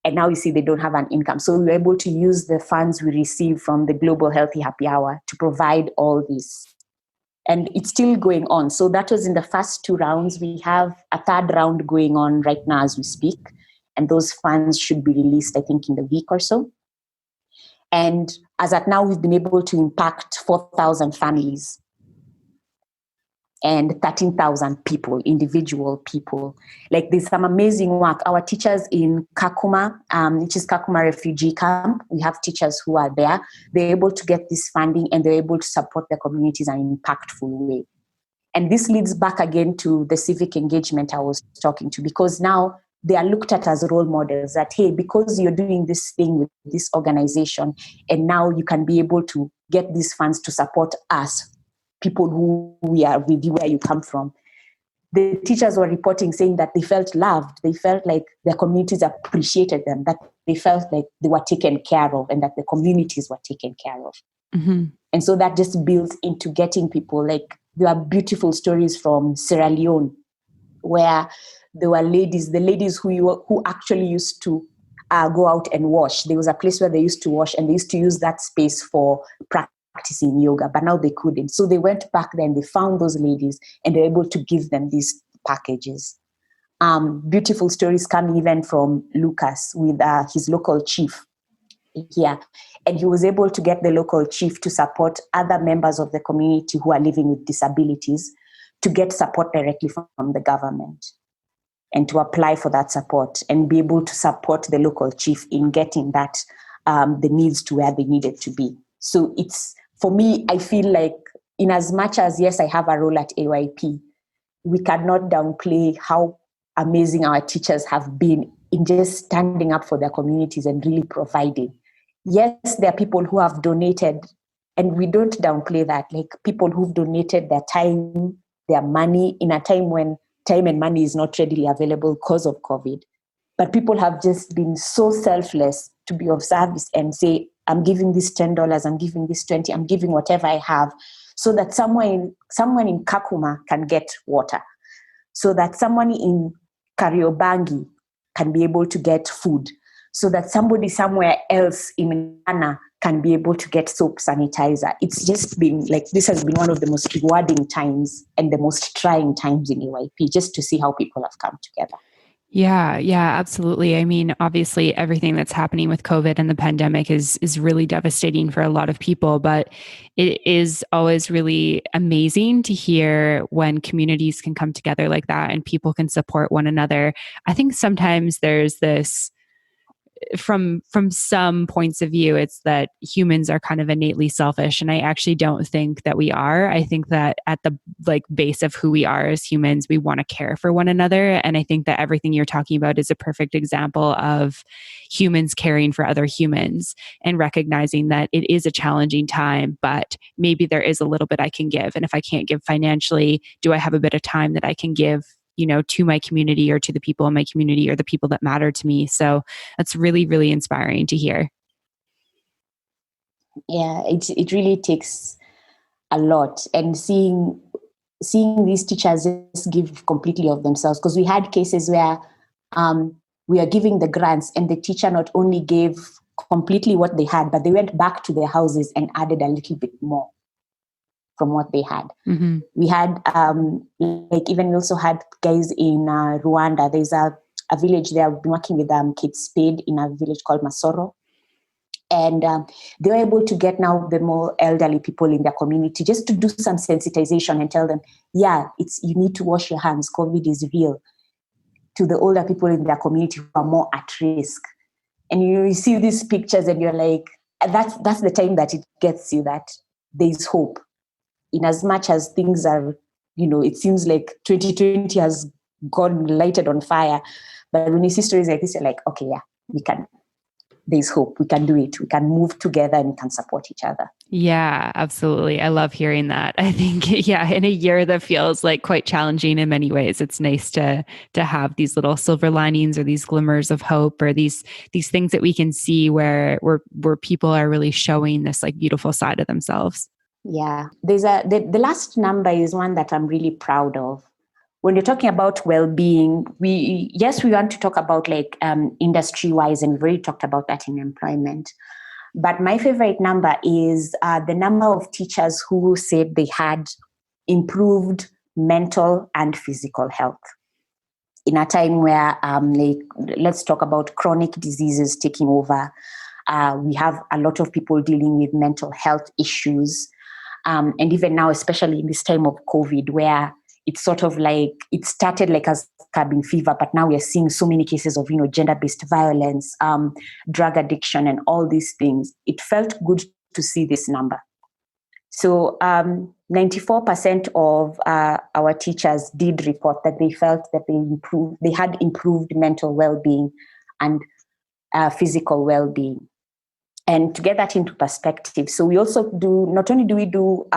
And now you see they don't have an income. So we were able to use the funds we received from the Global Healthy Happy Hour to provide all this. And it's still going on. So that was in the first 2 rounds. We have a 3rd round going on right now as we speak. And those funds should be released, I think, in the week or so. And as at now, we've been able to impact 4,000 families and 13,000 people, individual people. Like, there's some amazing work. Our teachers in Kakuma, which is Kakuma refugee camp, we have teachers who are there. They're able to get this funding and they're able to support their communities in an impactful way. And this leads back again to the civic engagement I was talking to, because now they are looked at as role models that, hey, because you're doing this thing with this organization, and now you can be able to get these funds to support us, people who we are with you, where you come from. The teachers were reporting saying that they felt loved. They felt like their communities appreciated them, that they felt like they were taken care of and that the communities were taken care of. Mm-hmm. And so that just builds into getting people. Like, there are beautiful stories from Sierra Leone where there were the ladies who actually used to go out and wash. There was a place where they used to wash, and they used to use that space for practicing yoga, but now they couldn't. So they went back there and they found those ladies and they're able to give them these packages. Beautiful stories coming even from Lucas with his local chief here. And he was able to get the local chief to support other members of the community who are living with disabilities to get support directly from the government and to apply for that support and be able to support the local chief in getting that the needs to where they needed to be. So it's, for me, I feel like, in as much as, yes, I have a role at AYP, we cannot downplay how amazing our teachers have been in just standing up for their communities and really providing. Yes, there are people who have donated, and we don't downplay that, like people who've donated their time, their money in a time when time and money is not readily available because of COVID. But people have just been so selfless to be of service and say, I'm giving this $10, I'm giving this 20, I'm giving whatever I have, so that someone in Kakuma can get water, so that someone in Kariobangi can be able to get food, so that somebody somewhere else in Ghana can be able to get soap, sanitizer. It's just been like, this has been one of the most rewarding times and the most trying times in AYP, just to see how people have come together. Yeah, absolutely. I mean, obviously everything that's happening with COVID and the pandemic is really devastating for a lot of people, but it is always really amazing to hear when communities can come together like that and people can support one another. I think sometimes there's this, from some points of view, it's that humans are kind of innately selfish, and I actually don't think that we are. I think that at the base of who we are as humans, we want to care for one another, and I think that everything you're talking about is a perfect example of humans caring for other humans and recognizing that it is a challenging time, but maybe there is a little bit I can give, and if I can't give financially, do I have a bit of time that I can give, to my community or to the people in my community or the people that matter to me? So that's really, really inspiring to hear. Yeah, it really takes a lot. And seeing these teachers just give completely of themselves, because we had cases where we are giving the grants and the teacher not only gave completely what they had, but they went back to their houses and added a little bit more from what they had. Mm-hmm. We had, we also had guys in Rwanda. There's a village there. I've been working with Kate Spade in a village called Masoro. And they were able to get now the more elderly people in their community just to do some sensitization and tell them, you need to wash your hands. COVID is real. To the older people in their community who are more at risk. And you see these pictures and you're like, that's the time that it gets you that there's hope. In as much as things are, it seems like 2020 has gone lighted on fire. But when you see stories like this, you're like, okay, we can. There's hope. We can do it. We can move together and we can support each other. Yeah, absolutely. I love hearing that. I think, in a year that feels like quite challenging in many ways, it's nice to have these little silver linings or these glimmers of hope or these things that we can see where people are really showing this beautiful side of themselves. Yeah, there's the last number is one that I'm really proud of. When you're talking about well-being, we want to talk about industry-wise, and we've already talked about that in employment. But my favorite number is the number of teachers who said they had improved mental and physical health in a time where, let's talk about chronic diseases taking over. We have a lot of people dealing with mental health issues. And even now, especially in this time of COVID, where it's sort of it started as cabin fever, but now we're seeing so many cases of, gender-based violence, drug addiction, and all these things. It felt good to see this number. So 94% of our teachers did report that they felt that they had improved mental well-being and physical well-being. And to get that into perspective, so we also not only do we do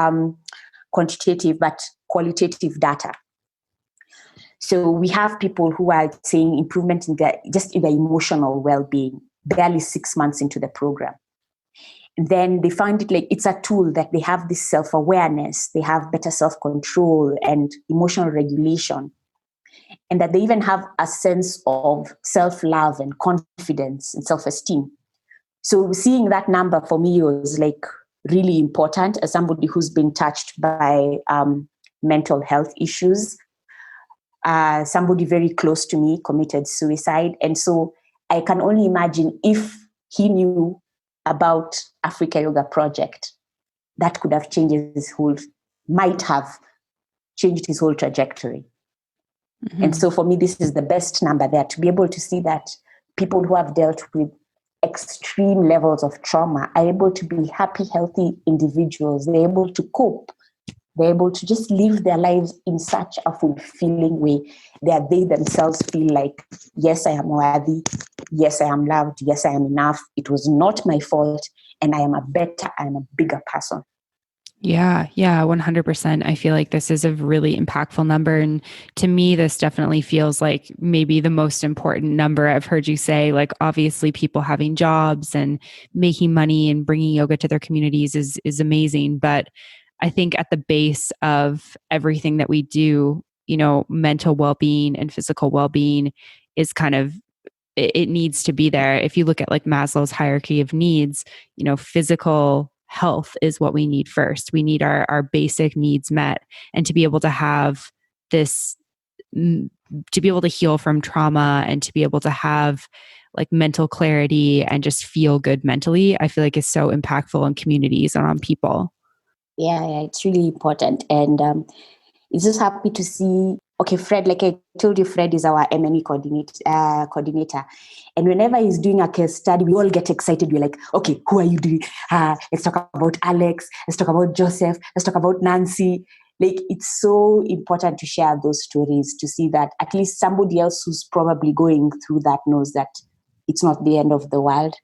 quantitative, but qualitative data. So we have people who are saying improvement in their emotional well-being, barely 6 months into the program. Then they find it it's a tool that they have this self-awareness, they have better self-control and emotional regulation, and that they even have a sense of self-love and confidence and self-esteem. So seeing that number for me was really important as somebody who's been touched by mental health issues. Somebody very close to me committed suicide. And so I can only imagine if he knew about Africa Yoga Project, that could have might have changed his whole trajectory. Mm-hmm. And so for me, this is the best number there, to be able to see that people who have dealt with extreme levels of trauma are able to be happy, healthy individuals. They're able to cope. They're able to just live their lives in such a fulfilling way that they themselves feel like, yes, I am worthy. Yes, I am loved. Yes, I am enough. It was not my fault. And I am a bigger person. Yeah, 100%. I feel like this is a really impactful number. And to me, this definitely feels like maybe the most important number I've heard you say. Like, obviously, people having jobs and making money and bringing yoga to their communities is amazing. But I think at the base of everything that we do, mental well being and physical well being is kind of it needs to be there. If you look at like Maslow's hierarchy of needs, physical health is what we need first. We need our basic needs met. And to be able to have this, to be able to heal from trauma and to be able to have like mental clarity and just feel good mentally, I feel like is so impactful on communities and on people. Yeah, it's really important. And it's just happy to see. Okay, Fred, like I told you, Fred is our M&E coordinator. And whenever he's doing a case study, we all get excited. We're like, okay, who are you doing? Let's talk about Alex. Let's talk about Joseph. Let's talk about Nancy. Like, it's so important to share those stories, to see that at least somebody else who's probably going through that knows that it's not the end of the world,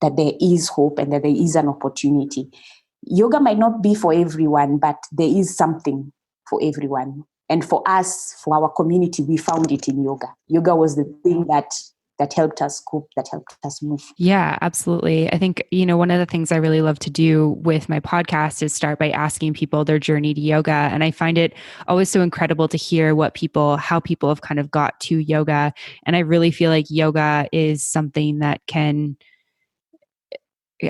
that there is hope and that there is an opportunity. Yoga might not be for everyone, but there is something for everyone. And for us, for our community, we found it in yoga. Yoga was the thing that helped us cope, that helped us move. Yeah, absolutely. I think, one of the things I really love to do with my podcast is start by asking people their journey to yoga. And I find it always so incredible to hear how people have kind of got to yoga. And I really feel like yoga is something that can,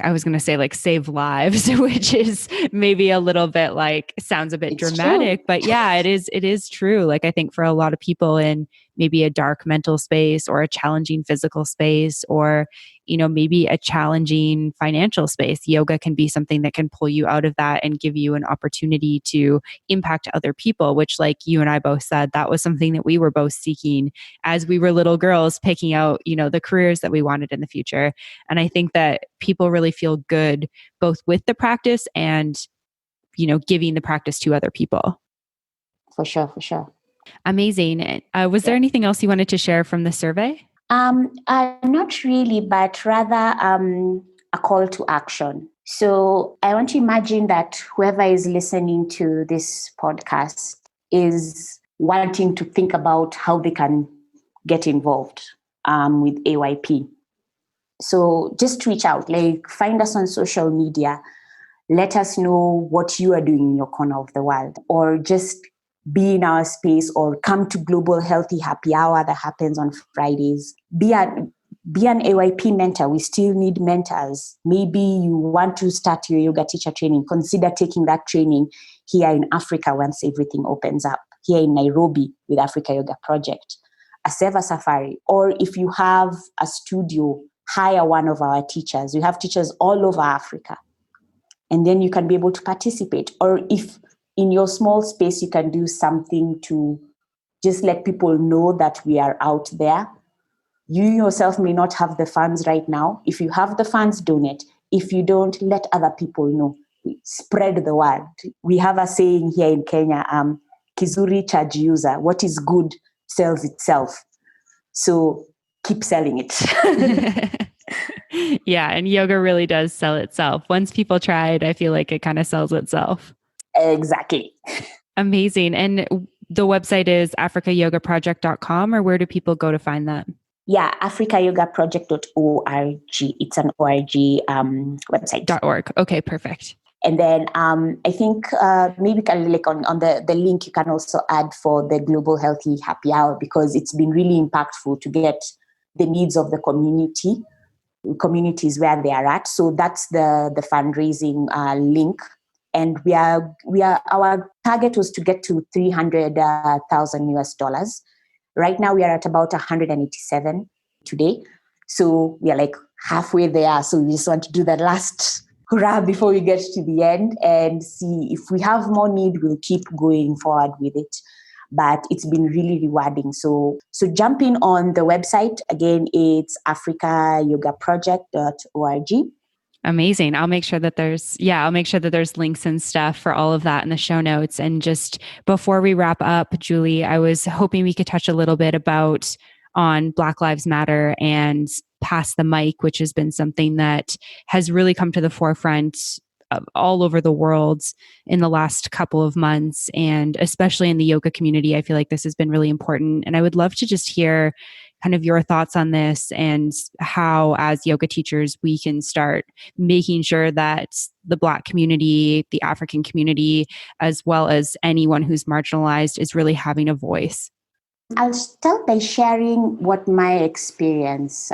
I was going to say like save lives, which is maybe a little bit like sounds a bit dramatic, true. but yeah, it is true. Like I think for a lot of people in maybe a dark mental space or a challenging physical space or, maybe a challenging financial space, yoga can be something that can pull you out of that and give you an opportunity to impact other people, which like you and I both said, that was something that we were both seeking as we were little girls picking out, the careers that we wanted in the future. And I think that people really feel good both with the practice and, giving the practice to other people. For sure. Amazing. Was there anything else you wanted to share from the survey? Not really, but rather a call to action. So I want to imagine that whoever is listening to this podcast is wanting to think about how they can get involved with AYP. So just reach out, like find us on social media. Let us know what you are doing in your corner of the world, or just be in our space, or come to Global Healthy Happy Hour that happens on Fridays. Be an AYP mentor. We still need mentors. Maybe you want to start your yoga teacher training. Consider taking that training here in Africa once everything opens up. Here in Nairobi with Africa Yoga Project, a Seva Safari. Or if you have a studio, hire one of our teachers. We have teachers all over Africa. And then you can be able to participate. Or if in your small space, you can do something to just let people know that we are out there. You yourself may not have the funds right now. If you have the funds, donate. If you don't, let other people know. Spread the word. We have a saying here in Kenya, Kizuri chajiuza. What is good sells itself. So keep selling it. Yeah, and yoga really does sell itself. Once people try it, I feel like it kind of sells itself. Exactly. Amazing. And the website is africayogaproject.com, or where do people go to find that? Yeah, africayogaproject.org. It's an org website. .org. Okay, perfect. And then I think maybe can like on the link you can also add for the Global Healthy Happy Hour, because it's been really impactful to get the needs of the communities where they are at. So that's the fundraising link. And we are our target was to get to 300,000 US dollars. Right now we are at about 187 today. So we are like halfway there. So we just want to do that last hurrah before we get to the end and see if we have more need, we'll keep going forward with it. But it's been really rewarding. So jump in on the website. Again, it's africayogaproject.org. Amazing. I'll make sure that there's links and stuff for all of that in the show notes. And just before we wrap up, Julie, I was hoping we could touch a little bit on Black Lives Matter and Pass the Mic, which has been something that has really come to the forefront all over the world in the last couple of months, and especially in the yoga community. I feel like this has been really important. And I would love to just hear kind of your thoughts on this and how, as yoga teachers, we can start making sure that the Black community, the African community, as well as anyone who's marginalized, is really having a voice. I'll start by sharing what my experience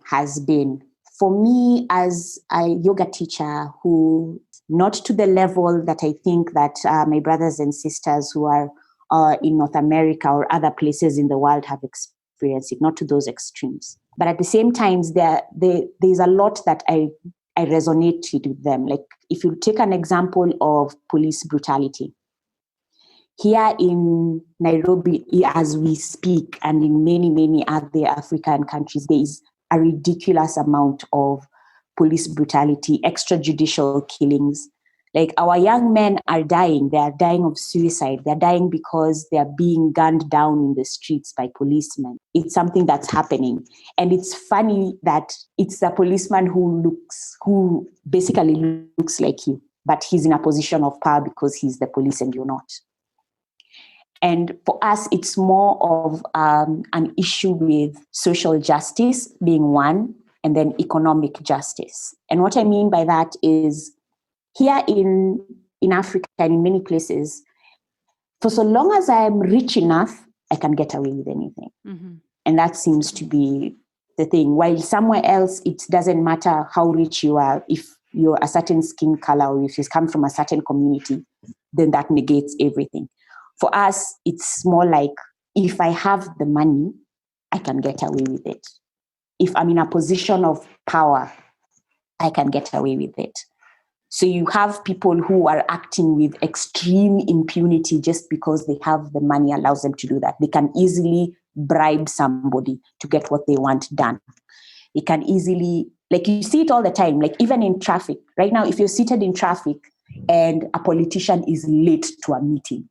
has been. For me, as a yoga teacher who, not to the level that I think that my brothers and sisters who are in North America or other places in the world have experienced it, not to those extremes. But at the same time, there's a lot that I resonated with them. Like if you take an example of police brutality, here in Nairobi, as we speak, and in many, many other African countries, there is a ridiculous amount of police brutality, extrajudicial killings. Like our young men are dying. They are dying of suicide. They're dying because they are being gunned down in the streets by policemen. It's something that's happening. And it's funny that it's a policeman who basically looks like you, but he's in a position of power because he's the police and you're not. And for us, it's more of an issue with social justice being one, and then economic justice. And what I mean by that is, here in Africa and in many places, for so long as I am rich enough, I can get away with anything. Mm-hmm. And that seems to be the thing. While somewhere else, it doesn't matter how rich you are. If you're a certain skin color or if you come from a certain community, then that negates everything. For us, it's more like, if I have the money, I can get away with it. If I'm in a position of power, I can get away with it. So you have people who are acting with extreme impunity just because they have the money allows them to do that. They can easily bribe somebody to get what they want done. They can easily, like you see it all the time, like even in traffic. Right now, if you're seated in traffic and a politician is late to a meeting,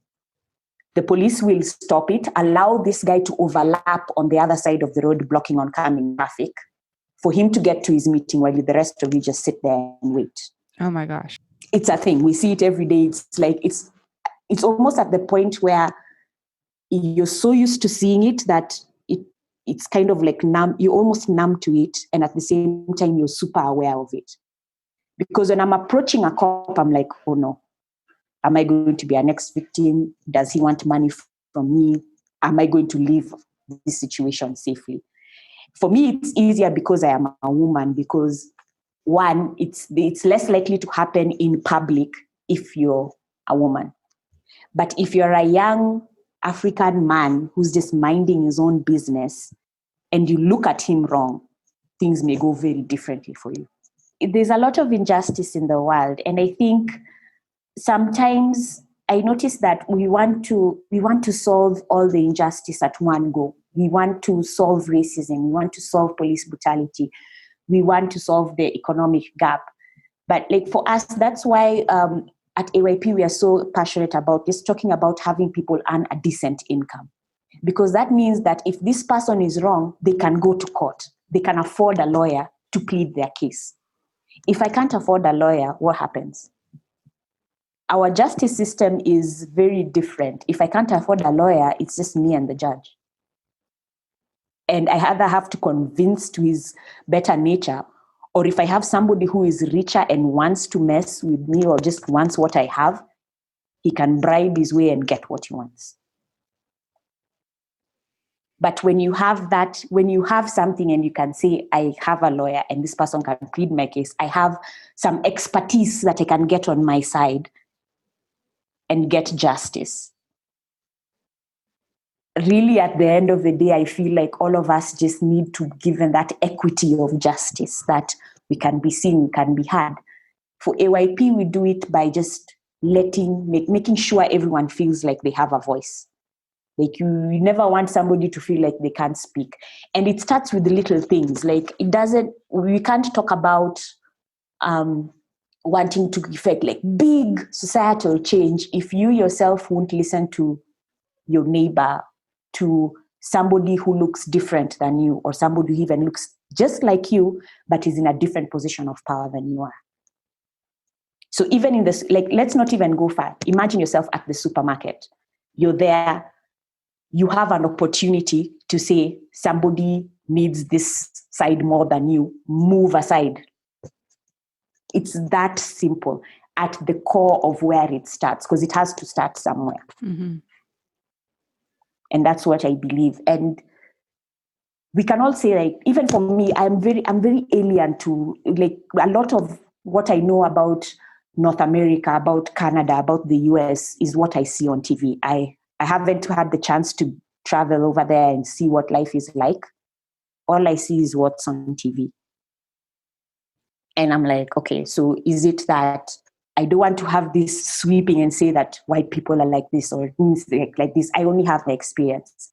the police will stop it, allow this guy to overlap on the other side of the road, blocking oncoming traffic, for him to get to his meeting while the rest of you just sit there and wait. Oh my gosh. It's a thing. We see it every day. It's like, it's almost at the point where you're so used to seeing it that it's kind of like numb. You're almost numb to it. And at the same time, you're super aware of it. Because when I'm approaching a cop, I'm like, oh no, am I going to be our next victim? Does he want money from me? Am I going to leave this situation safely? For me, it's easier because I am a woman, because one, it's less likely to happen in public if you're a woman. But if you're a young African man who's just minding his own business and you look at him wrong, things may go very differently for you. There's a lot of injustice in the world. And I think sometimes I notice that we want to solve all the injustice at one go. We want to solve racism. We want to solve police brutality. We want to solve the economic gap. But like for us, that's why at AYP, we are so passionate about just talking about having people earn a decent income. Because that means that if this person is wrong, they can go to court. They can afford a lawyer to plead their case. If I can't afford a lawyer, what happens? Our justice system is very different. If I can't afford a lawyer, it's just me and the judge. And I either have to convince to his better nature, or if I have somebody who is richer and wants to mess with me or just wants what I have, he can bribe his way and get what he wants. But when you have something and you can say, I have a lawyer and this person can plead my case, I have some expertise that I can get on my side and get justice. Really, at the end of the day, I feel like all of us just need to give them that equity of justice, that we can be seen, we can be heard. For AYP, we do it by just making sure everyone feels like they have a voice. Like you never want somebody to feel like they can't speak. And it starts with the little things. Like we can't talk about wanting to effect like big societal change if you yourself won't listen to your neighbor, to somebody who looks different than you, or somebody who even looks just like you, but is in a different position of power than you are. So even in this, like, let's not even go far. Imagine yourself at the supermarket. You're there. You have an opportunity to say, somebody needs this side more than you. Move aside. It's that simple at the core of where it starts, because it has to start somewhere. Mm-hmm. And that's what I believe. And we can all say, like, even for me, I'm very alien to, like, a lot of what I know about North America, about Canada, about the US is what I see on TV. I haven't had the chance to travel over there and see what life is like. All I see is what's on TV. And I'm like, okay, so is it that I don't want to have this sweeping and say that white people are like this or things like this? I only have my experience.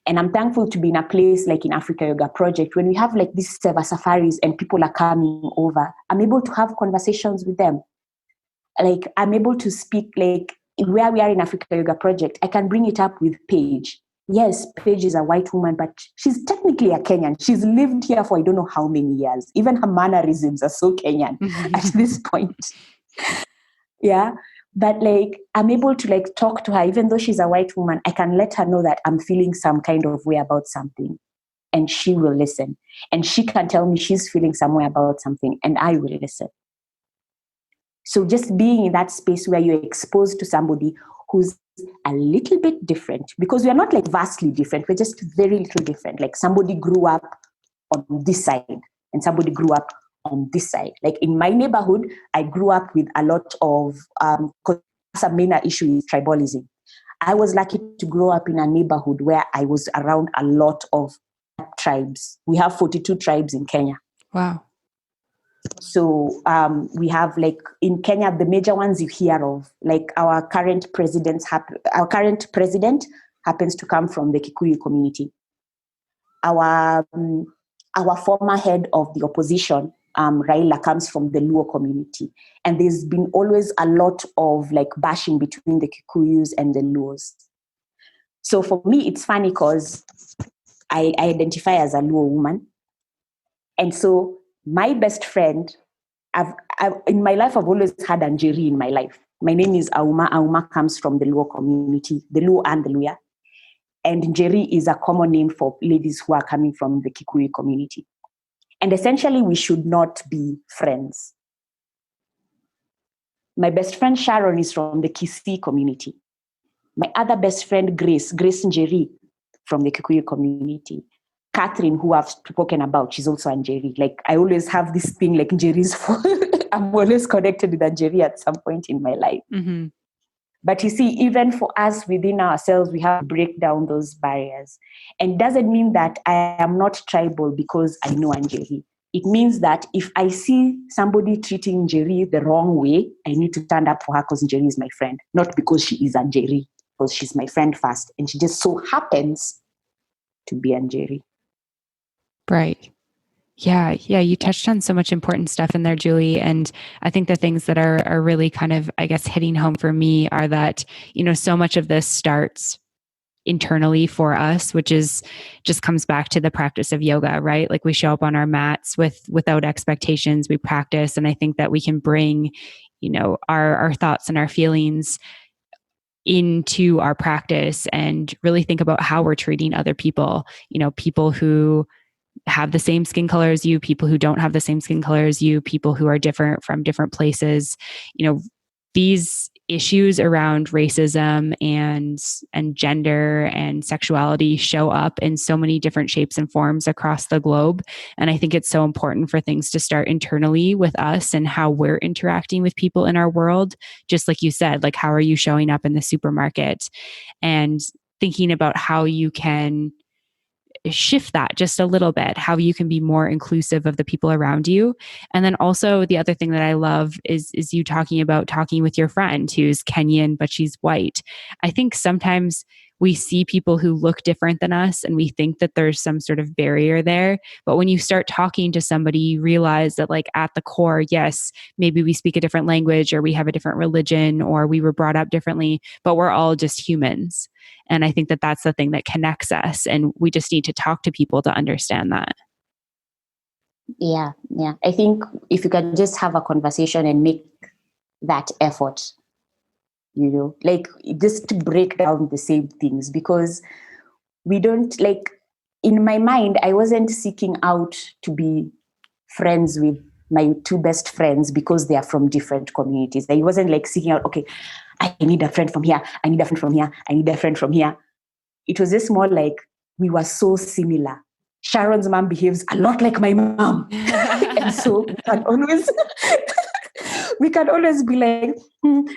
And I'm thankful to be in a place like in Africa Yoga Project, when we have like these Seva Safaris and people are coming over, I'm able to have conversations with them. Like, I'm able to speak, like, where we are in Africa Yoga Project, I can bring it up with Paige. Yes, Paige is a white woman, but she's technically a Kenyan. She's lived here for I don't know how many years. Even her mannerisms are so Kenyan at this point. Yeah. But like, I'm able to like talk to her, even though she's a white woman, I can let her know that I'm feeling some kind of way about something, and she will listen. And she can tell me she's feeling some way about something, and I will listen. So just being in that space where you're exposed to somebody who's a little bit different, because we are not like vastly different, we're just very little different. Like, somebody grew up on this side and somebody grew up on this side. Like in my neighborhood, I grew up with a lot of, some main issue is tribalism. I was lucky to grow up in a neighborhood where I was around a lot of tribes. We have 42 tribes in Kenya. Wow. So we have, like, in Kenya, the major ones you hear of, like our current president happens to come from the Kikuyu community. Our former head of the opposition, Raila, comes from the Luo community. And there's been always a lot of like bashing between the Kikuyus and the Luos. So for me, it's funny because I identify as a Luo woman. And so my best friend, in my life, I've always had Anjeri in my life. My name is Auma. Auma comes from the Luo community, the Luo and the Luya. And Njeri is a common name for ladies who are coming from the Kikuyu community. And essentially, we should not be friends. My best friend Sharon is from the Kisii community. My other best friend, Grace Njeri, from the Kikuyu community. Catherine, who I've spoken about, she's also Njeri. Like, I always have this thing like Njeri's for I'm always connected with Njeri at some point in my life. Mm-hmm. But you see, even for us within ourselves, we have to break down those barriers. And it doesn't mean that I am not tribal because I know Njeri. It means that if I see somebody treating Njeri the wrong way, I need to stand up for her because Njeri is my friend, not because she is Njeri, because she's my friend first. And she just so happens to be Njeri. Right. Yeah. You touched on so much important stuff in there, Julie. And I think the things that are really kind of, I guess, hitting home for me are that, so much of this starts internally for us, which is just comes back to the practice of yoga, right? Like, we show up on our mats without expectations, we practice. And I think that we can bring, our thoughts and our feelings into our practice and really think about how we're treating other people, people who have the same skin color as you, people who don't have the same skin color as you, people who are different from different places. These issues around racism and gender and sexuality show up in so many different shapes and forms across the globe. And I think it's so important for things to start internally with us and how we're interacting with people in our world. Just like you said, like, how are you showing up in the supermarket, and thinking about how you can shift that just a little bit, how you can be more inclusive of the people around you. And then also the other thing that I love is you talking with your friend who's Kenyan, but she's white. I think sometimes we see people who look different than us and we think that there's some sort of barrier there. But when you start talking to somebody, you realize that, like, at the core, yes, maybe we speak a different language or we have a different religion or we were brought up differently, but we're all just humans. And I think that that's the thing that connects us. And we just need to talk to people to understand that. Yeah. I think if you can just have a conversation and make that effort, like just to break down the same things, because we don't, like, in my mind, I wasn't seeking out to be friends with my two best friends because they are from different communities. I wasn't like seeking out, okay, I need a friend from here, I need a friend from here, I need a friend from here. It was just more like we were so similar. Sharon's mom behaves a lot like my mom. And so we can always be like,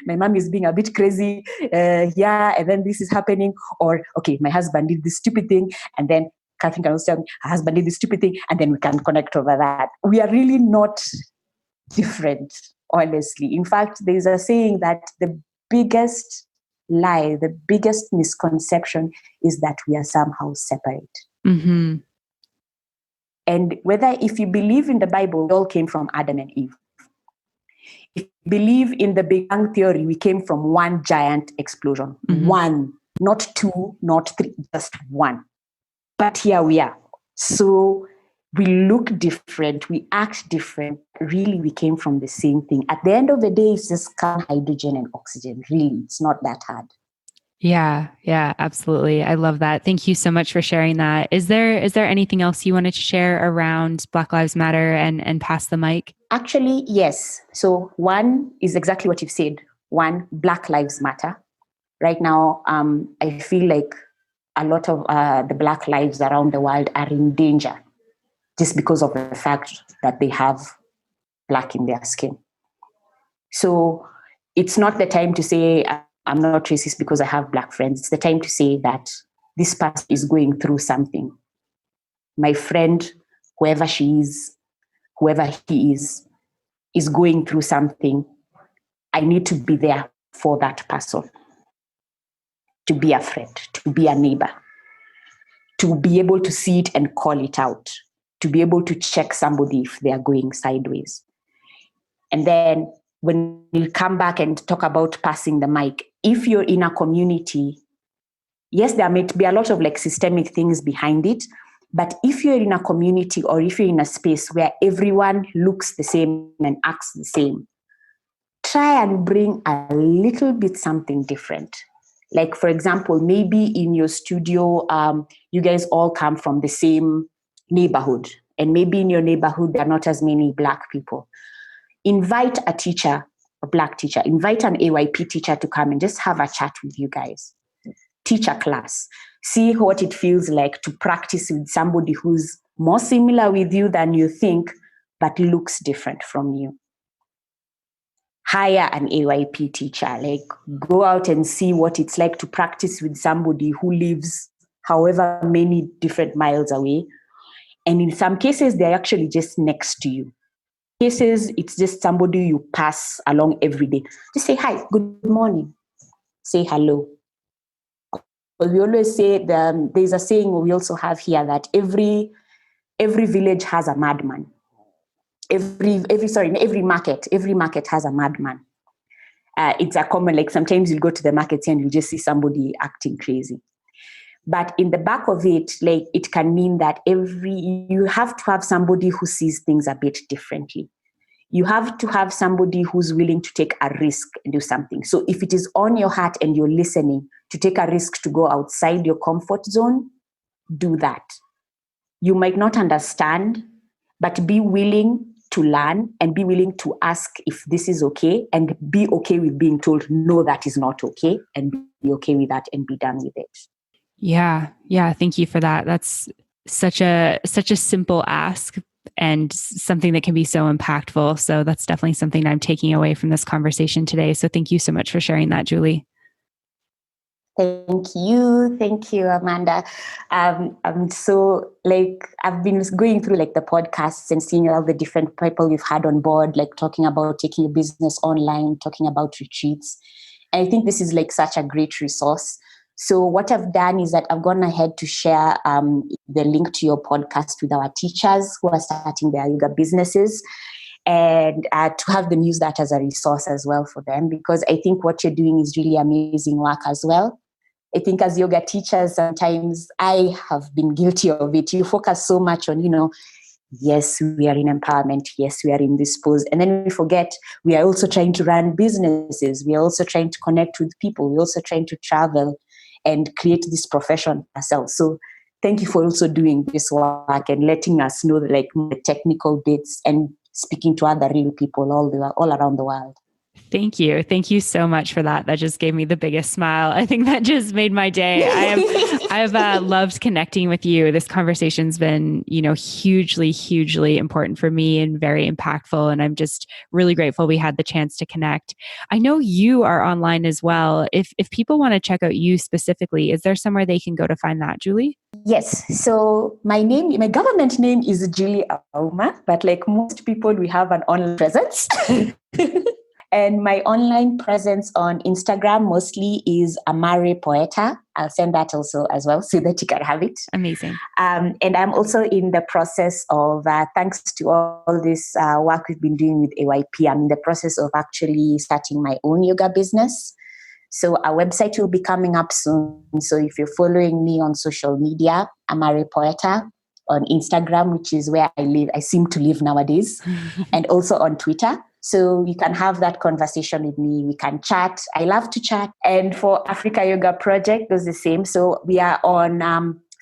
my mom is being a bit crazy. Yeah, and then this is happening. Or, okay, my husband did this stupid thing. And then Catherine can also tell me, her husband did this stupid thing. And then we can connect over that. We are really not different, honestly. In fact, there's a saying that the biggest lie, the biggest misconception is that we are somehow separate. Mm-hmm. And if you believe in the Bible, we all came from Adam and Eve. If you believe in the Big Bang Theory, we came from one giant explosion. Mm-hmm. One, not two, not three, just one. But here we are. So we look different, we act different. Really, we came from the same thing. At the end of the day, it's just carbon, hydrogen, and oxygen. Really, it's not that hard. Yeah, absolutely. I love that. Thank you so much for sharing that. Is there anything else you wanted to share around Black Lives Matter and pass the mic? Actually, yes. So one is exactly what you've said. One, Black Lives Matter. Right now, I feel like a lot of the Black lives around the world are in danger just because of the fact that they have Black in their skin. So it's not the time to say, I'm not racist because I have Black friends. It's the time to say that this person is going through something. My friend, whoever he is going through something. I need to be there for that person, to be a friend, to be a neighbor, to be able to see it and call it out, to be able to check somebody if they are going sideways. And then when you come back and talk about passing the mic, if you're in a community, yes, there might be a lot of like systemic things behind it, but if you're in a community or if you're in a space where everyone looks the same and acts the same, try and bring a little bit something different. Like, for example, maybe in your studio, you guys all come from the same neighborhood, and maybe in your neighborhood, there are not as many Black people. Invite a teacher, a Black teacher, invite an AYP teacher to come and just have a chat with you guys. Teach a class. See what it feels like to practice with somebody who's more similar with you than you think, but looks different from you. Hire an AYP teacher, like go out and see what it's like to practice with somebody who lives however many different miles away. And in some cases, they're actually just next to you. Cases, it's just somebody you pass along every day. Just say, hi, good morning. Say hello. But we always say, there's a saying we also have here that every village has a madman. Every market has a madman. It's a common, like sometimes you'll go to the market and you just see somebody acting crazy. But in the back of it, like it can mean that you have to have somebody who sees things a bit differently. You have to have somebody who's willing to take a risk and do something. So if it is on your heart and you're listening to take a risk to go outside your comfort zone, do that. You might not understand, but be willing to learn and be willing to ask if this is okay, and be okay with being told, no, that is not okay, and be okay with that and be done with it. Yeah. Thank you for that. That's such a simple ask and something that can be so impactful. So that's definitely something I'm taking away from this conversation today. So thank you so much for sharing that, Julie. Thank you, Amanda. I'm so I've been going through the podcasts and seeing all the different people you've had on board, talking about taking your business online, talking about retreats. And I think this is such a great resource. So what I've done is that I've gone ahead to share the link to your podcast with our teachers who are starting their yoga businesses, and to have them use that as a resource as well for them, because I think what you're doing is really amazing work as well. I think as yoga teachers, sometimes I have been guilty of it. You focus so much on, Yes, we are in empowerment. Yes, we are in this pose. And then we forget we are also trying to run businesses. We are also trying to connect with people. We're also trying to travel and create this profession ourselves. So thank you for also doing this work and letting us know the technical bits and speaking to other real people all around the world. Thank you. Thank you so much for that. That just gave me the biggest smile. I think that just made my day. I've loved connecting with you. This conversation's been, hugely, hugely important for me and very impactful. And I'm just really grateful we had the chance to connect. I know you are online as well. If people want to check out you specifically, is there somewhere they can go to find that, Julie? Yes. So my government name is Julie Auma, but like most people, we have an online presence. And my online presence on Instagram mostly is Amare Poeta. I'll send that also as well so that you can have it. Amazing. And I'm also in the process of, thanks to all this work we've been doing with AYP, I'm in the process of actually starting my own yoga business. So our website will be coming up soon. So if you're following me on social media, Amare Poeta on Instagram, which is where I seem to live nowadays, and also on Twitter. So you can have that conversation with me. We can chat. I love to chat. And for Africa Yoga Project, it's the same. So we are on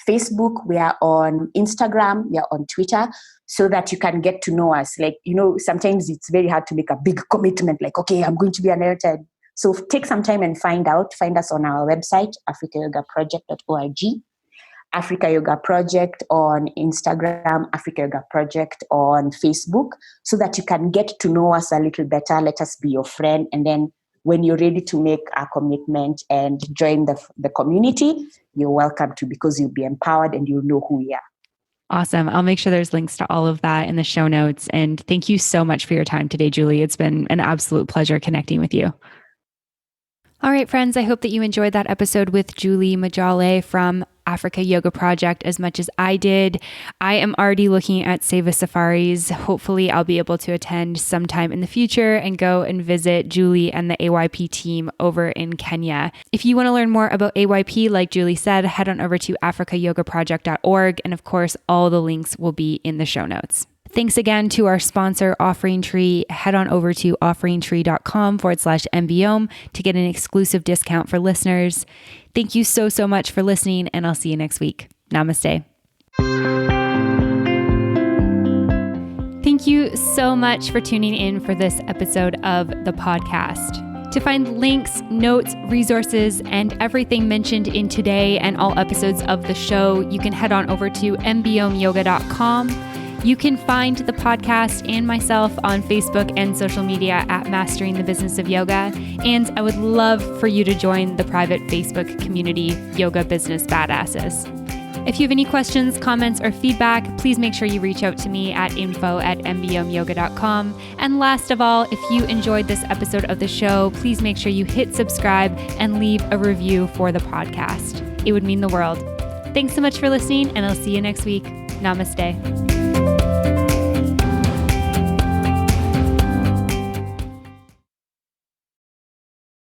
Facebook, we are on Instagram, we are on Twitter, so that you can get to know us. Sometimes it's very hard to make a big commitment, okay, I'm going to be an editor. So take some time and find us on our website, africayogaproject.org. Africa Yoga Project on Instagram, Africa Yoga Project on Facebook, so that you can get to know us a little better. Let us be your friend. And then when you're ready to make a commitment and join the community, you're welcome to, because you'll be empowered and you'll know who we are. Awesome. I'll make sure there's links to all of that in the show notes. And thank you so much for your time today, Julie. It's been an absolute pleasure connecting with you. All right, friends, I hope that you enjoyed that episode with Julie Majale from Africa Yoga Project as much as I did. I am already looking at Seva Safaris. Hopefully I'll be able to attend sometime in the future and go and visit Julie and the AYP team over in Kenya. If you want to learn more about AYP, like Julie said, head on over to africayogaproject.org. And of course, all the links will be in the show notes. Thanks again to our sponsor, OfferingTree. Head on over to offeringtree.com/MBOM to get an exclusive discount for listeners. Thank you so, so much for listening, and I'll see you next week. Namaste. Thank you so much for tuning in for this episode of the podcast. To find links, notes, resources, and everything mentioned in today and all episodes of the show, you can head on over to mbomyoga.com. You can find the podcast and myself on Facebook and social media at Mastering the Business of Yoga. And I would love for you to join the private Facebook community, Yoga Business Badasses. If you have any questions, comments, or feedback, please make sure you reach out to me at info@mbomyoga.com. And last of all, if you enjoyed this episode of the show, please make sure you hit subscribe and leave a review for the podcast. It would mean the world. Thanks so much for listening, and I'll see you next week. Namaste.